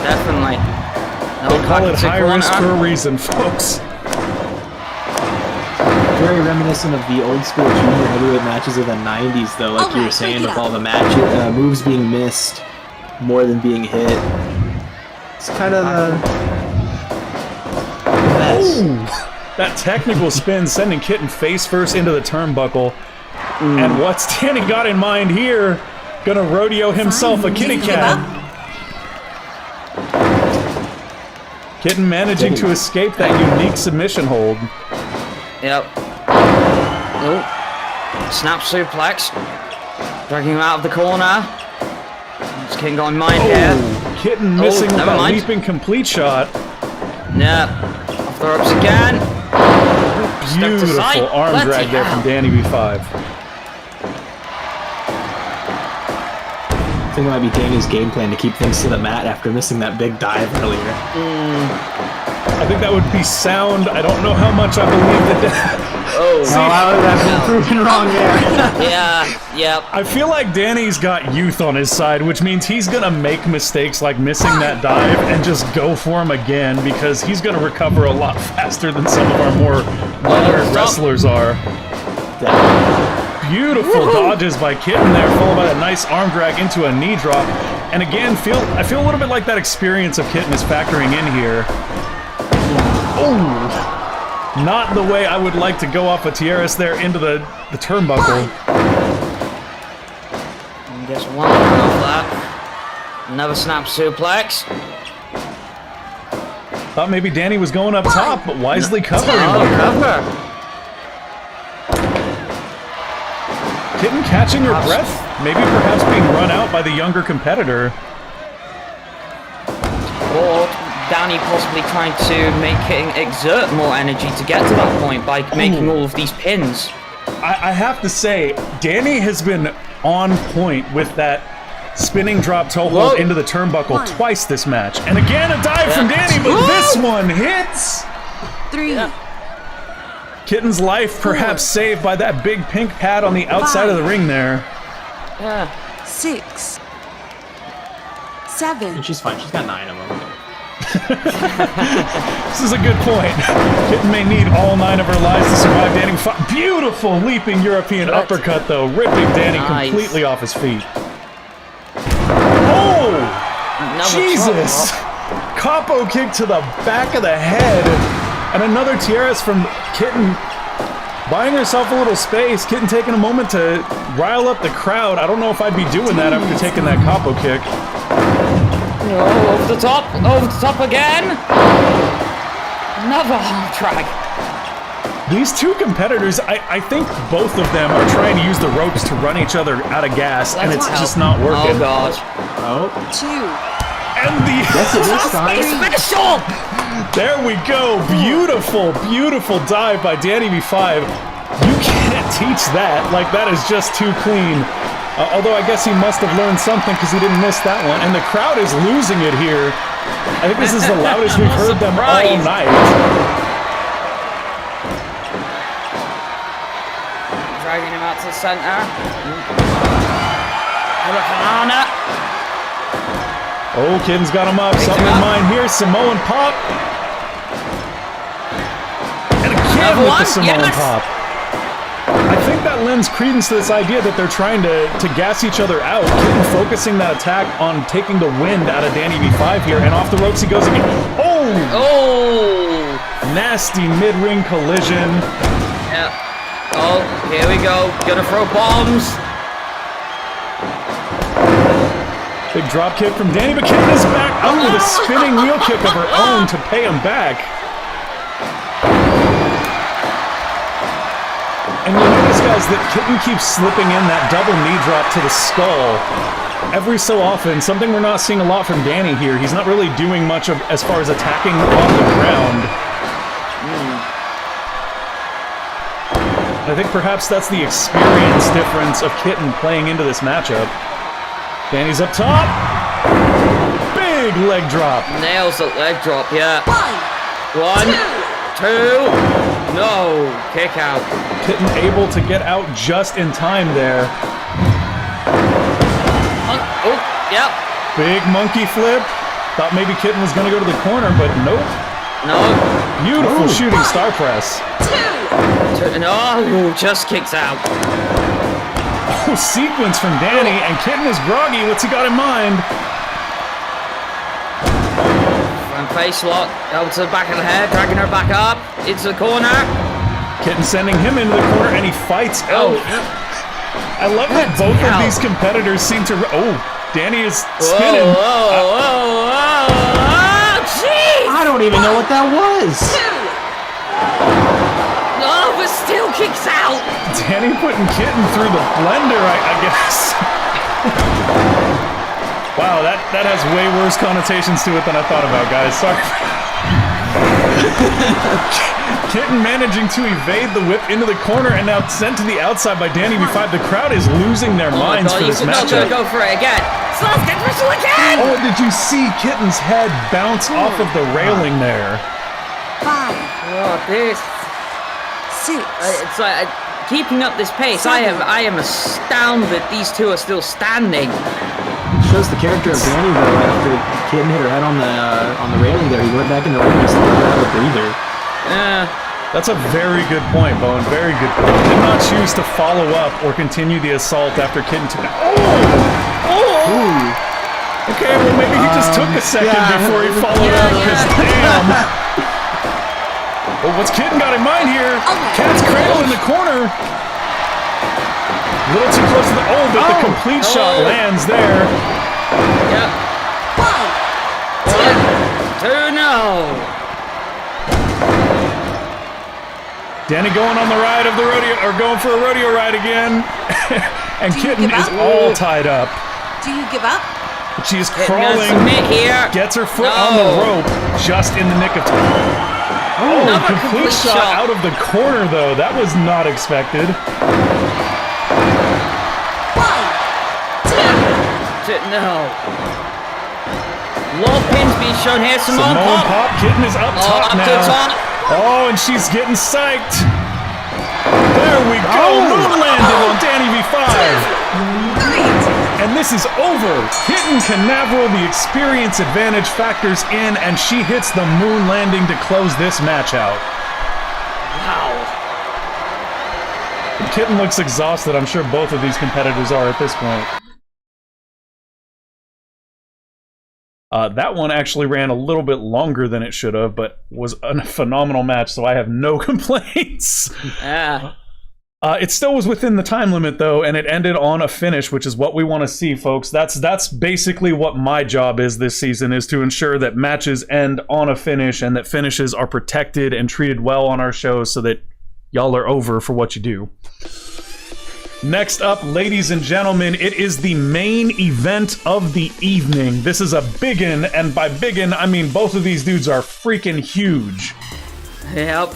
Definitely. They call it high risk for a reason, folks. Very reminiscent of the old school junior heavyweight matches of the 90s, though, like you were saying, with all the moves being missed more than being hit. It's kind of a mess. Ooh, that technical spin sending Kitten face first into the turnbuckle. And what's Danny got in mind here? Gonna rodeo himself a kitty cat. Kitten managing to escape that unique submission hold. Yep. Oh. Snap suplex. Dragging him out of the corner. This King got in mind here. Kitten missing with never that mind. leaping complete shot. Yep. Off the ropes again. Beautiful arm drag there from Danny V5. I think it might be Danny's game plan to keep things to the mat after missing that big dive earlier. I think that would be sound. I don't know how much I believe that. I've been proven wrong there. Yeah. I feel like Danny's got youth on his side, which means he's gonna make mistakes like missing that dive and just go for him again because he's gonna recover a lot faster than some of our more modern wrestlers are. Beautiful dodges by Kitten there, followed by a nice arm drag into a knee drop. And again, I feel a little bit like that experience of Kitten is factoring in here. Oh! Not the way I would like to go off a Tierras there into the turnbuckle. Gets one off that. Another snap suplex. Thought maybe Danny was going up top, but wisely covering here. Cover. Kitten catching her breath, maybe perhaps being run out by the younger competitor. Or Danny possibly trying to make Kitten exert more energy to get to that point by making all of these pins. I have to say, Danny has been on point with that spinning drop toe hold into the turnbuckle twice this match. And again, a dive from Danny, but this one hits! 3, Kitten's life perhaps saved by that big pink pad on the outside of the ring there. 6, 7. And she's fine. She's got 9 of them. This is a good point. Kitten may need all 9 of her lives to survive Danny. Beautiful leaping European uppercut, though, ripping Danny completely off his feet. Oh! Jesus! Capo kick to the back of the head. And another TRS from Kitten, buying herself a little space. Kitten taking a moment to rile up the crowd. I don't know if I'd be doing that after taking that Capo kick. Oh, over the top again. Another arm drag. These two competitors, I think both of them are trying to use the ropes to run each other out of gas, and it's just not working. Oh, God. Oh. 2. And the... Special! There we go. Beautiful, beautiful dive by Danny B5. You can't teach that. Like, that is just too clean. Although I guess he must have learned something because he didn't miss that one. And the crowd is losing it here. I think this is the loudest we've heard them all night. Dragging him out to the center. Hurricanrana. Oh, Kitten's got him up. Something in mind here. Samoan pop. And again with the Samoan pop. I think that lends credence to this idea that they're trying to gas each other out. Kitten focusing that attack on taking the wind out of Danny B5 here, and off the ropes he goes again. Oh! Oh! Nasty mid-ring collision. Yeah. Oh, here we go. Gonna throw bombs. Big drop kick from Danny, but Kitten is back up with a spinning wheel kick of her own to pay him back. And you notice, guys, that Kitten keeps slipping in that double knee drop to the skull every so often, something we're not seeing a lot from Danny here. He's not really doing much of as far as attacking off the ground. I think perhaps that's the experience difference of Kitten playing into this matchup. Danny's up top. Big leg drop. Nails the leg drop, yeah. 1, 2. No, kick out. Kitten able to get out just in time there. Oh, yep. Big monkey flip. Thought maybe Kitten was going to go to the corner, but nope. No. Beautiful shooting star press. 2. No, just kicks out. Oh, sequence from Danny, and Kitten is groggy. What's he got in mind? Front face lock. Over to the back of the head, dragging her back up. Into the corner. Kitten sending him into the corner, and he fights out. I love that both of these competitors seem to... Oh, Danny is spinning. Whoa, jeez! I don't even know what that was. Oh, but still kicks out. Danny putting Kitten through the blender, I guess. Wow, that has way worse connotations to it than I thought about, guys. Sorry. Kitten managing to evade the whip into the corner and now sent to the outside by Danny B5. The crowd is losing their minds for this matchup. He's not gonna go for it again. Sloth get whistle again! Oh, did you see Kitten's head bounce off of the railing there? 5, Oh, this. 6. It's like keeping up this pace. I am astounded these two are still standing. Shows the character of Danny though. After Kitten hit her head on the railing there, he went back in the ring and just let her have a breather. That's a very good point, Bowen. Very good point. Did not choose to follow up or continue the assault after Kitten took it. Ooh. Okay, well maybe he just took a second before he followed up, because damn. Well, what's Kitten got in mind here? Cat's cradle in the corner. A little too close to the... Oh, but the complete shot lands there. Yep. 1, 2, no. Danny going on the ride of the rodeo, or going for a rodeo ride again. And Kitten is all tied up. Do you give up? She is Gonna crawling, submit here. gets her foot No. on the rope just in the nick of time. Oh, Another complete shot out of the corner, though. That was not expected. 1, 2. No. Low pins being shown here. Simone Pop. Kitten is up top Up now. to top. Oh, and she's getting psyched. There we go. Moon landing on Danny V5. And this is over. Kitten Canaveral, the experience advantage factors in, and she hits the moon landing to close this match out. Wow. Kitten looks exhausted. I'm sure both of these competitors are at this point. That one actually ran a little bit longer than it should have, but was a phenomenal match, so I have no complaints. Yeah. It still was within the time limit, though, and it ended on a finish, which is what we want to see, folks. That's basically what my job is this season, is to ensure that matches end on a finish and that finishes are protected and treated well on our shows so that y'all are over for what you do. Next up, ladies and gentlemen, it is the main event of the evening. This is a biggin', and by biggin', I mean both of these dudes are freaking huge. Yep.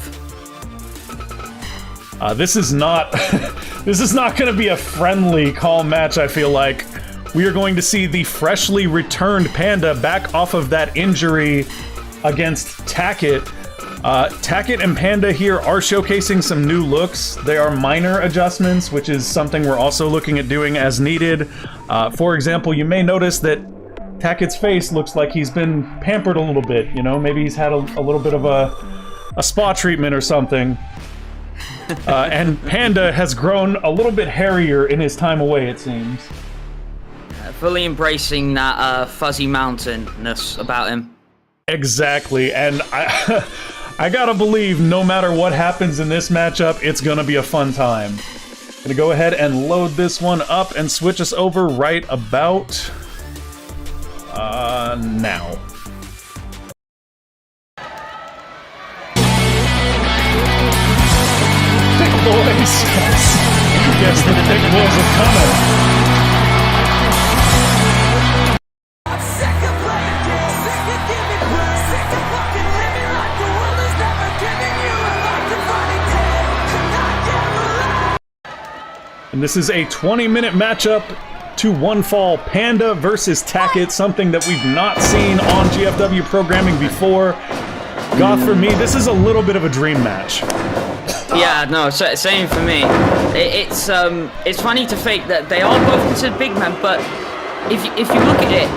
This is not this is not going to be a friendly call match, I feel like. We are going to see the freshly returned Panda back off of that injury against Tackett. Tackett and Panda here are showcasing some new looks. They are minor adjustments, which is something we're also looking at doing as needed. For example, you may notice that Tackett's face looks like he's been pampered a little bit, you know? Maybe he's had a little bit of a spa treatment or something. And Panda has grown a little bit hairier in his time away, it seems. Fully embracing that fuzzy mountain-ness about him. Exactly, and I gotta believe no matter what happens in this matchup, it's gonna be a fun time. Gonna go ahead and load this one up and switch us over right about now. Thick boys, yes, the thick boys are coming. And this is a 20-minute matchup to one fall. Panda versus Tackett, something that we've not seen on GFW programming before. Goth, for me, this is a little bit of a dream match. Yeah, no, same for me. It's funny to think that they are both considered big men, but if you look at it,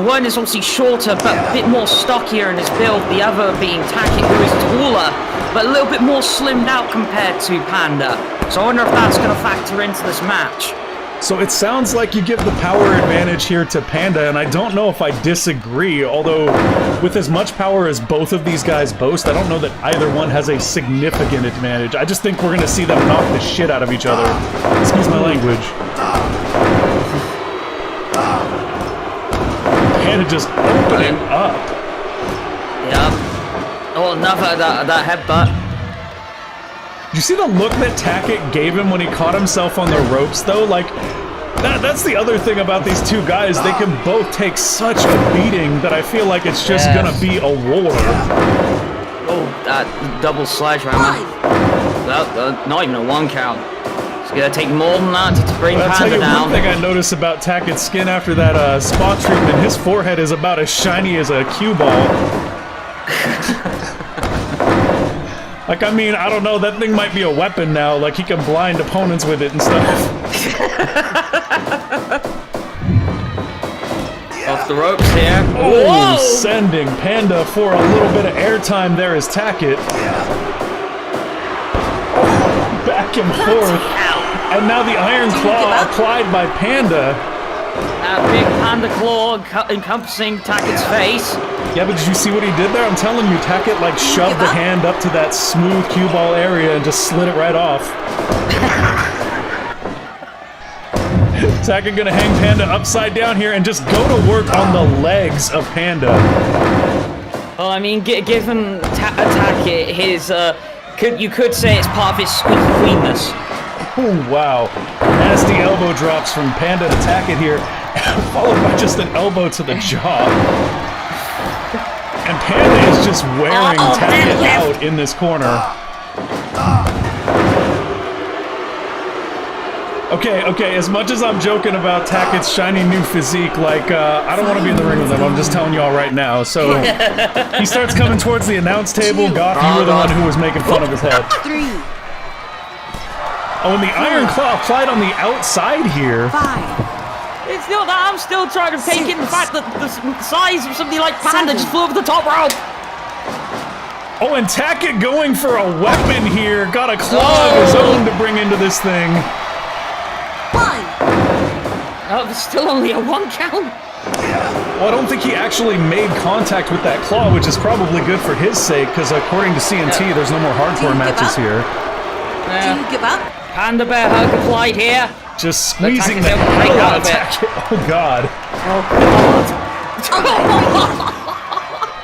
one is obviously shorter but a bit more stockier in his build, the other being Tackett, who is taller but a little bit more slimmed out compared to Panda. So I wonder if that's going to factor into this match. So it sounds like you give the power advantage here to Panda, and I don't know if I disagree, although with as much power as both of these guys boast, I don't know that either one has a significant advantage. I just think we're going to see them knock the shit out of each other. Excuse my language. Panda just opening up. Yep. Oh, another that headbutt. Did you see the look that Tackett gave him when he caught himself on the ropes, though? Like, that's the other thing about these two guys. They can both take such a beating that I feel like it's just gonna be a war. Oh, that double sledgehammer. Not even a one count. It's gonna take more than that to bring I'll tell Panda you down. one thing I noticed about Tackett's skin after that spa treatment, his forehead is about as shiny as a cue ball. Like, I mean, I don't know, that thing might be a weapon now, like he can blind opponents with it and stuff. Off the ropes here. Oh, Whoa! sending Panda for a little bit of airtime there is Tackett. Back and forth. And now the Iron Claw applied by Panda. That big Panda claw encompassing Tackett's face. Yeah, but did you see what he did there? I'm telling you, Tackett like shoved the hand up to that smooth cue ball area and just slid it right off. Tackett gonna hang Panda upside down here and just go to work on the legs of Panda. Well, I mean, given Tackett, his you could say it's part of his squeaky cleanness. Oh, wow. Nasty elbow drops from Panda to Tackett here. followed by just an elbow to the jaw. And Panda is just wearing Tackett out in this corner. Okay, as much as I'm joking about Tackett's shiny new physique, like, I don't want to be in the ring with him, I'm just telling y'all right now. So, he starts coming towards the announce table. Goff, you were the one who was making fun of his head. 3, Oh, and the Iron Claw applied on the outside here. 5, It's still that I'm still trying to take in the fact that the size of somebody like Panda just flew over the top rope. Oh, and Tackett going for a weapon here. Got a claw of his own to bring into this thing. 1. Oh, it's still only a 1 count. Well, I don't think he actually made contact with that claw, which is probably good for his sake, because according to CNT, there's no more hardcore Do you give matches up? here. Do you give up? Panda bear hug applied here. Just squeezing the Tackett's able to hell break out out of of it. Tackett. Oh, God.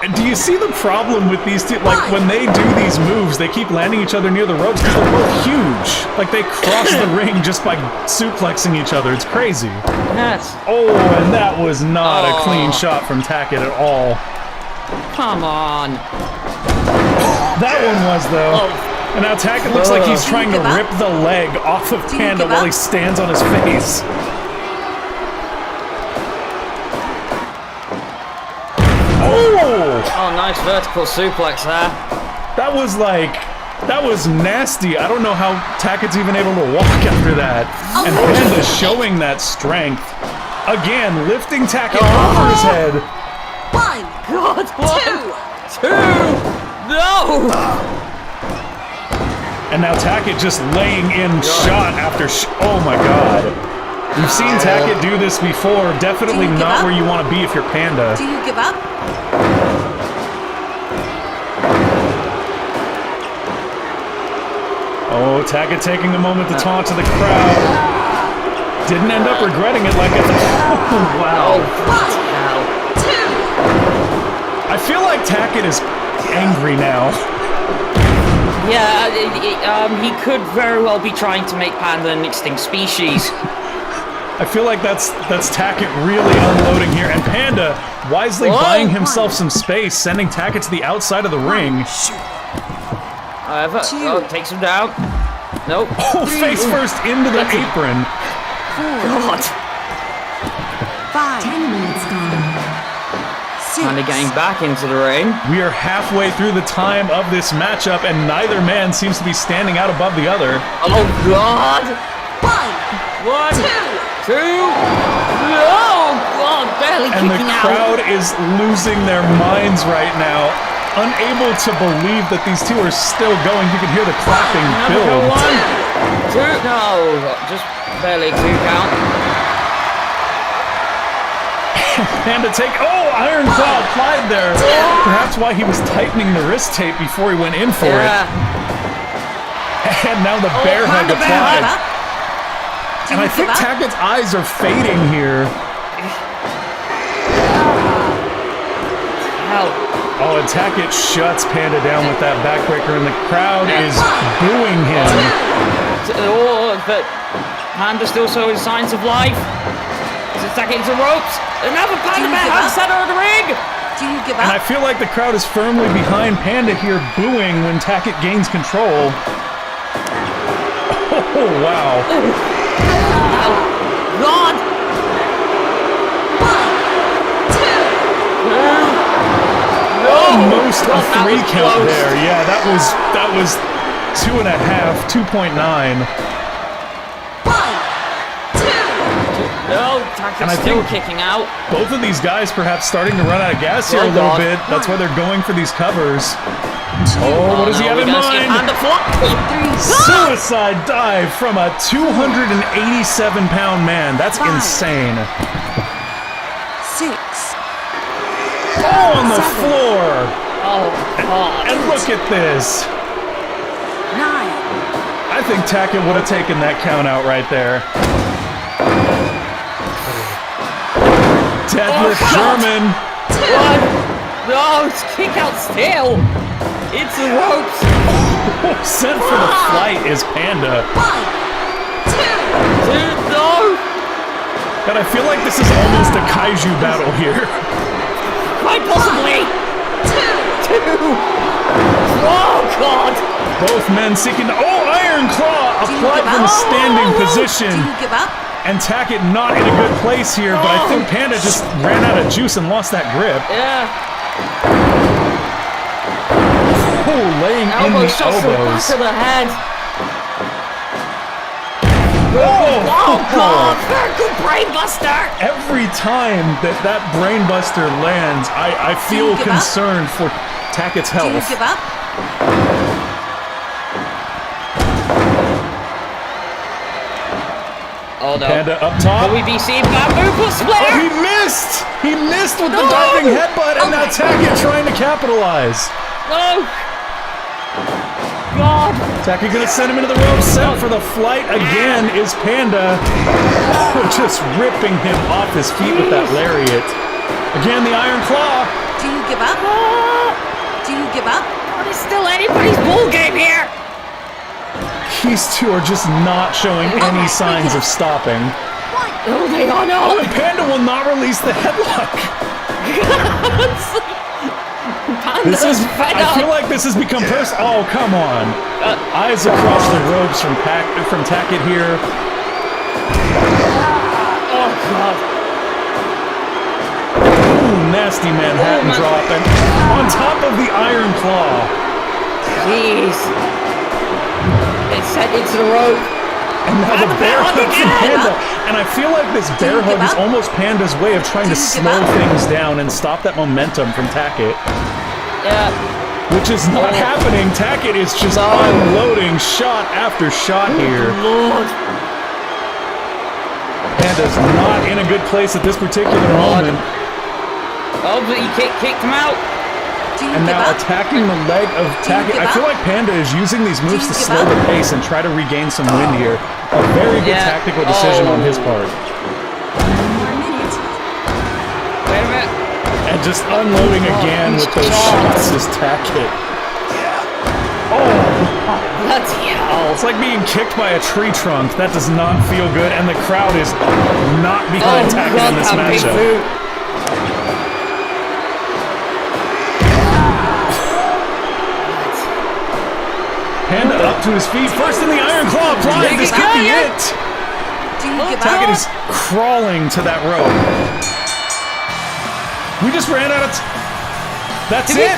And do you see the problem with these two? Like, when they do these moves, they keep landing each other near the ropes because they're both huge. Like, they cross the ring just by suplexing each other. It's crazy. Yes. Oh, and that was not a clean shot from Tackett at all. Come on. That one was, though. And now Tackett looks like he's trying to give up? rip the leg off of Do you Panda give while up? he stands on his face. Oh! Oh, nice vertical suplex there. That was nasty. I don't know how Tackett's even able to walk after that. And Panda's showing that strength. Again, lifting Tackett over his head. 1, God, 2. 2. No. And now Tackett just laying in shot after oh my God. We've seen Tackett do this before. Definitely Do you give not up? where you want to be if you're Panda. Do you give up? Oh, Tackett taking a moment to taunt to the crowd. Didn't end up regretting it like I thought. Oh, wow. 1, 2. I feel like Tackett is angry now. Yeah, he could very well be trying to make Panda an extinct species. I feel like that's Tackett really unloading here, and Panda wisely buying himself some space, sending Tackett to the outside of the ring. However, takes him down. Nope. Oh, face first into the apron. 4. 5. 10 minutes gone. 6. Panda getting back into the ring. We are halfway through the time of this matchup, and neither man seems to be standing out above the other. Oh God! 1, 2. Oh God! Barely And the kicking out. crowd is losing their minds right now, unable to believe that these two are still going. You can hear the clapping Another build. 1, 2. No, just barely 2 count. Panda take. Oh, Iron Claw applied there. Perhaps why he was tightening the wrist tape before he went in for it. And now the bear hug Panda bear applied. hug. And I think Tackett's eyes are fading here. Hell. Oh, and Tackett shuts Panda down with that backbreaker, and the crowd is booing him. Oh, but Panda still showing signs of life. Is it Tackett into ropes? Another Panda bear hug center of the ring. Do you give And I up? feel like the crowd is firmly behind Panda here, booing when Tackett gains control. Oh, wow. God. 1, 2. Almost a God, that 3 was count close. there. Yeah, that was 2.5, 2.9. 1, 2. No, And I Tackett's still think- kicking out. Both of these guys perhaps starting to run out of gas here a little God. bit. That's why they're going for these covers. Oh, what does he no, have we're in gonna see mind? Panda flop. 3. Suicide dive from a 287-pound man. That's 5. insane. 6. Oh, on the floor. Oh, God. And look at this. 9. I think Tackett would have taken that count out right there. Deadlift Oh, God. German. What? No, it's kick out still. It's the ropes. Sent for the flight is Panda. 1, 2. Dude, no. God, I feel like this is almost a kaiju battle here. Quite possibly. 2. Oh God! Both men seeking to... Oh, Iron Claw applied from a standing position. Do you give up? And Tackett not in a good place here, but I think Panda just ran out of juice and lost that grip. Yeah. Oh, laying in Elbow the shots to the elbows. back of the head. Oh, God! Very good brainbuster. Every time that brainbuster lands, I feel give up? concerned for Tackett's Do you health. give up? Oh no. Panda up top. Will we be seeing bamboo plus Oh, splitter? he missed! He missed with the No! diving headbutt, and now Tackett trying to capitalize. No! God! Tackett gonna send him into the ropes. Set for the flight again is Panda. Just ripping him off his feet with that lariat. Again, the Iron Claw. Do you give up? Do you give up? What is still anybody's ball game here? These two are just not showing any signs of stopping. Oh, they are Oh, not. and Panda will not release the headlock. This is. fed I feel up. like this has become personal. Oh, come on! Eyes across the ropes from Tackett here. Oh God! Ooh, nasty Manhattan my- drop, and on top of the Iron Claw. Jeez! It's set into the rope. And now the And bear hug from again. Panda. And I feel like this bear give hug is up? almost Panda's way of trying to Do you give slow up? things down and stop that momentum from Tackett. Yeah. Which is not happening. Tackett is just unloading shot after shot here. Lord. Panda's not in a good place at this particular moment. Oh, but he kicked him out. Do you And give now up? attacking the leg of Tackett. give I feel up? like Panda is using these moves to you give slow up? the pace and try to regain some wind here. A very good Yeah. tactical decision on his part. 1 more minute. Wait a minute. And just unloading again with those shots is Tackett. Bloody hell. It's like being kicked by a tree trunk. That does not feel good, and the crowd is not behind Tackett in this how big matchup. boot. Panda up to his feet. First in the Iron Claw applied. This could be it. Do you give Tackett up? is crawling to that rope. We just ran out of That's it.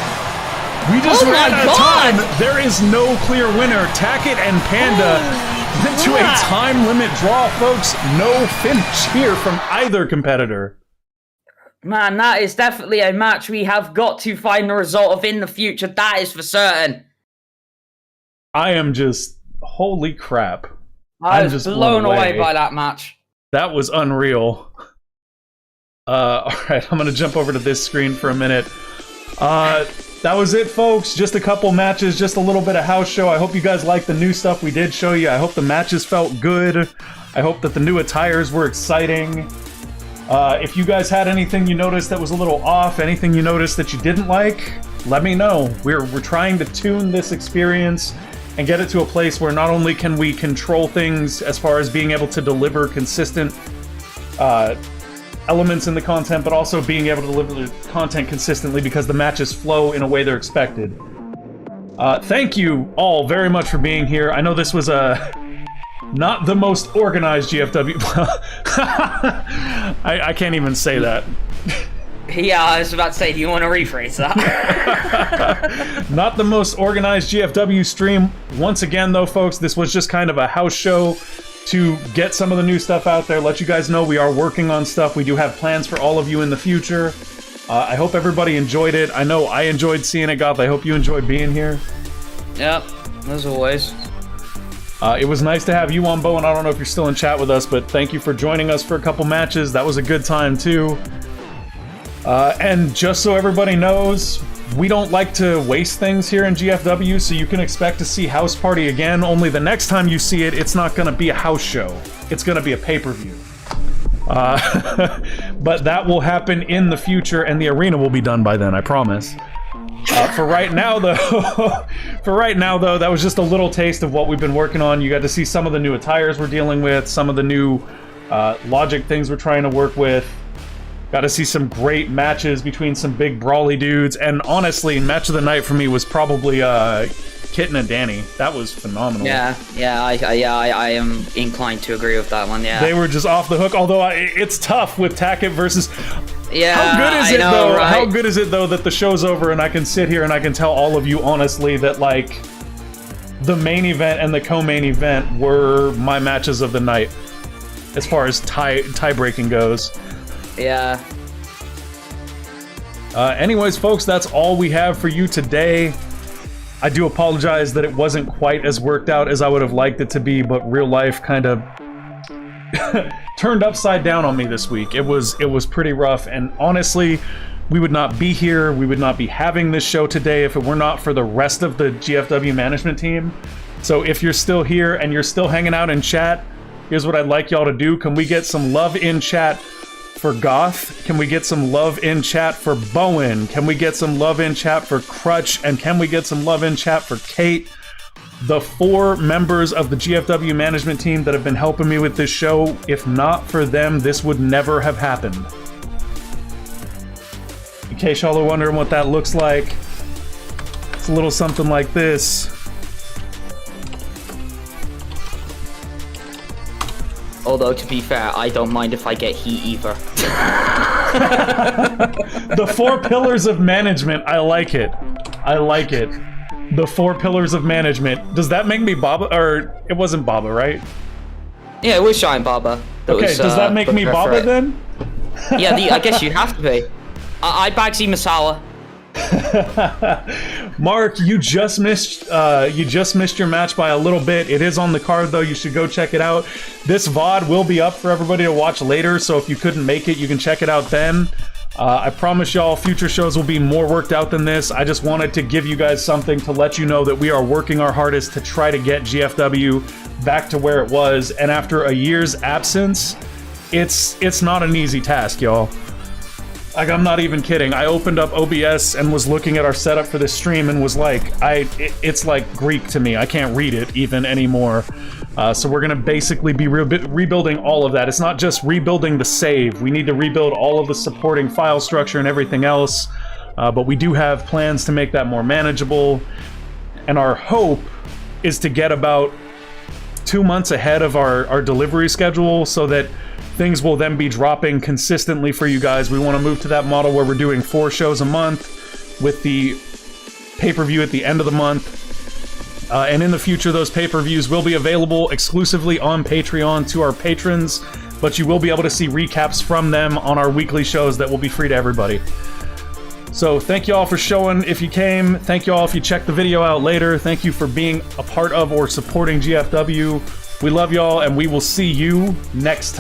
We just Oh ran my out of God. time. There is no clear winner. Tackett and Panda went to a crap. time limit draw, folks. No finish here from either competitor. Man, that is definitely a match we have got to find the result of in the future. That is for certain. I am just holy crap. I I'm was just blown blown away away. by that match. That was unreal. All right, I'm gonna jump over to this screen for a minute. That was it, folks. Just a couple matches, just a little bit of house show. I hope you guys liked the new stuff we did show you. I hope the matches felt good. I hope that the new attires were exciting. If you guys had anything you noticed that was a little off, anything you noticed that you didn't like, let me know. We're trying to tune this experience and get it to a place where not only can we control things as far as being able to deliver consistent elements in the content, but also being able to deliver the content consistently because the matches flow in a way they're expected. Thank you all very much for being here. I know this was not the most organized GFW. I can't even say that. Yeah, I was about to say, do you want to rephrase that? Not the most organized GFW stream. Once again, though, folks, this was just kind of a house show to get some of the new stuff out there, let you guys know we are working on stuff. We do have plans for all of you in the future. I hope everybody enjoyed it. I know I enjoyed seeing it, Goth. I hope you enjoyed being here. Yep, as always. It was nice to have you on, Bo, and I don't know if you're still in chat with us, but thank you for joining us for a couple matches. That was a good time, too. And just so everybody knows, we don't like to waste things here in GFW, so you can expect to see House Party again, only the next time you see it, it's not going to be a house show. It's going to be a pay-per-view. But that will happen in the future, and the arena will be done by then, I promise. For right now, though, that was just a little taste of what we've been working on. You got to see some of the new attires we're dealing with, some of the new Logic things we're trying to work with. Got to see some great matches between some big brawly dudes. And honestly, match of the night for me was probably Kitten and Danny. That was phenomenal. Yeah, I am inclined to agree with that one. Yeah, they were just off the hook. Although it's tough with Tackett versus. Yeah, how good is I it know, though? Right? How good is it though that the show's over and I can sit here and I can tell all of you honestly that like the main event and the co-main event were my matches of the night, as far as tie breaking goes. Yeah. Anyways, folks, that's all we have for you today. I do apologize that it wasn't quite as worked out as I would have liked it to be, but real life kind of turned upside down on me this week. It was pretty rough, and honestly, we would not be here, we would not be having this show today if it were not for the rest of the GFW management team. So if you're still here and you're still hanging out in chat, here's what I'd like y'all to do. Can we get some love in chat for Goth? Can we get some love in chat for Bowen? Can we get some love in chat for Crutch? And can we get some love in chat for Kate? The 4 members of the GFW management team that have been helping me with this show. If not for them, this would never have happened. In case y'all are wondering what that looks like, it's a little something like this. Although, to be fair, I don't mind if I get heat either. The 4 pillars of management. I like it. I like it. The 4 pillars of management. Does that make me Baba? Or it wasn't Baba, right? Yeah, it was Shine Baba. Okay, does that make me Baba then? Yeah, I guess you have to be. I bagsy Masala. Mark, you just missed your match by a little bit. It is on the card though. You should go check it out. This VOD will be up for everybody to watch later, so if you couldn't make it, you can check it out then. I promise y'all future shows will be more worked out than this. I just wanted to give you guys something to let you know that we are working our hardest to try to get GFW back to where it was, and after a year's absence, it's not an easy task, y'all. Like, I'm not even kidding. I opened up OBS and was looking at our setup for this stream and was like, it's like Greek to me. I can't read it even anymore. So we're gonna basically be rebuilding all of that. It's not just rebuilding the save. We need to rebuild all of the supporting file structure and everything else. But we do have plans to make that more manageable. And our hope is to get about 2 months ahead of our delivery schedule so that things will then be dropping consistently for you guys. We want to move to that model where we're doing 4 shows a month with the pay-per-view at the end of the month. And in the future, those pay-per-views will be available exclusively on Patreon to our patrons, but you will be able to see recaps from them on our weekly shows that will be free to everybody. So thank you all for showing if you came. Thank you all if you checked the video out later. Thank you for being a part of or supporting GFW. We love y'all, and we will see you next time.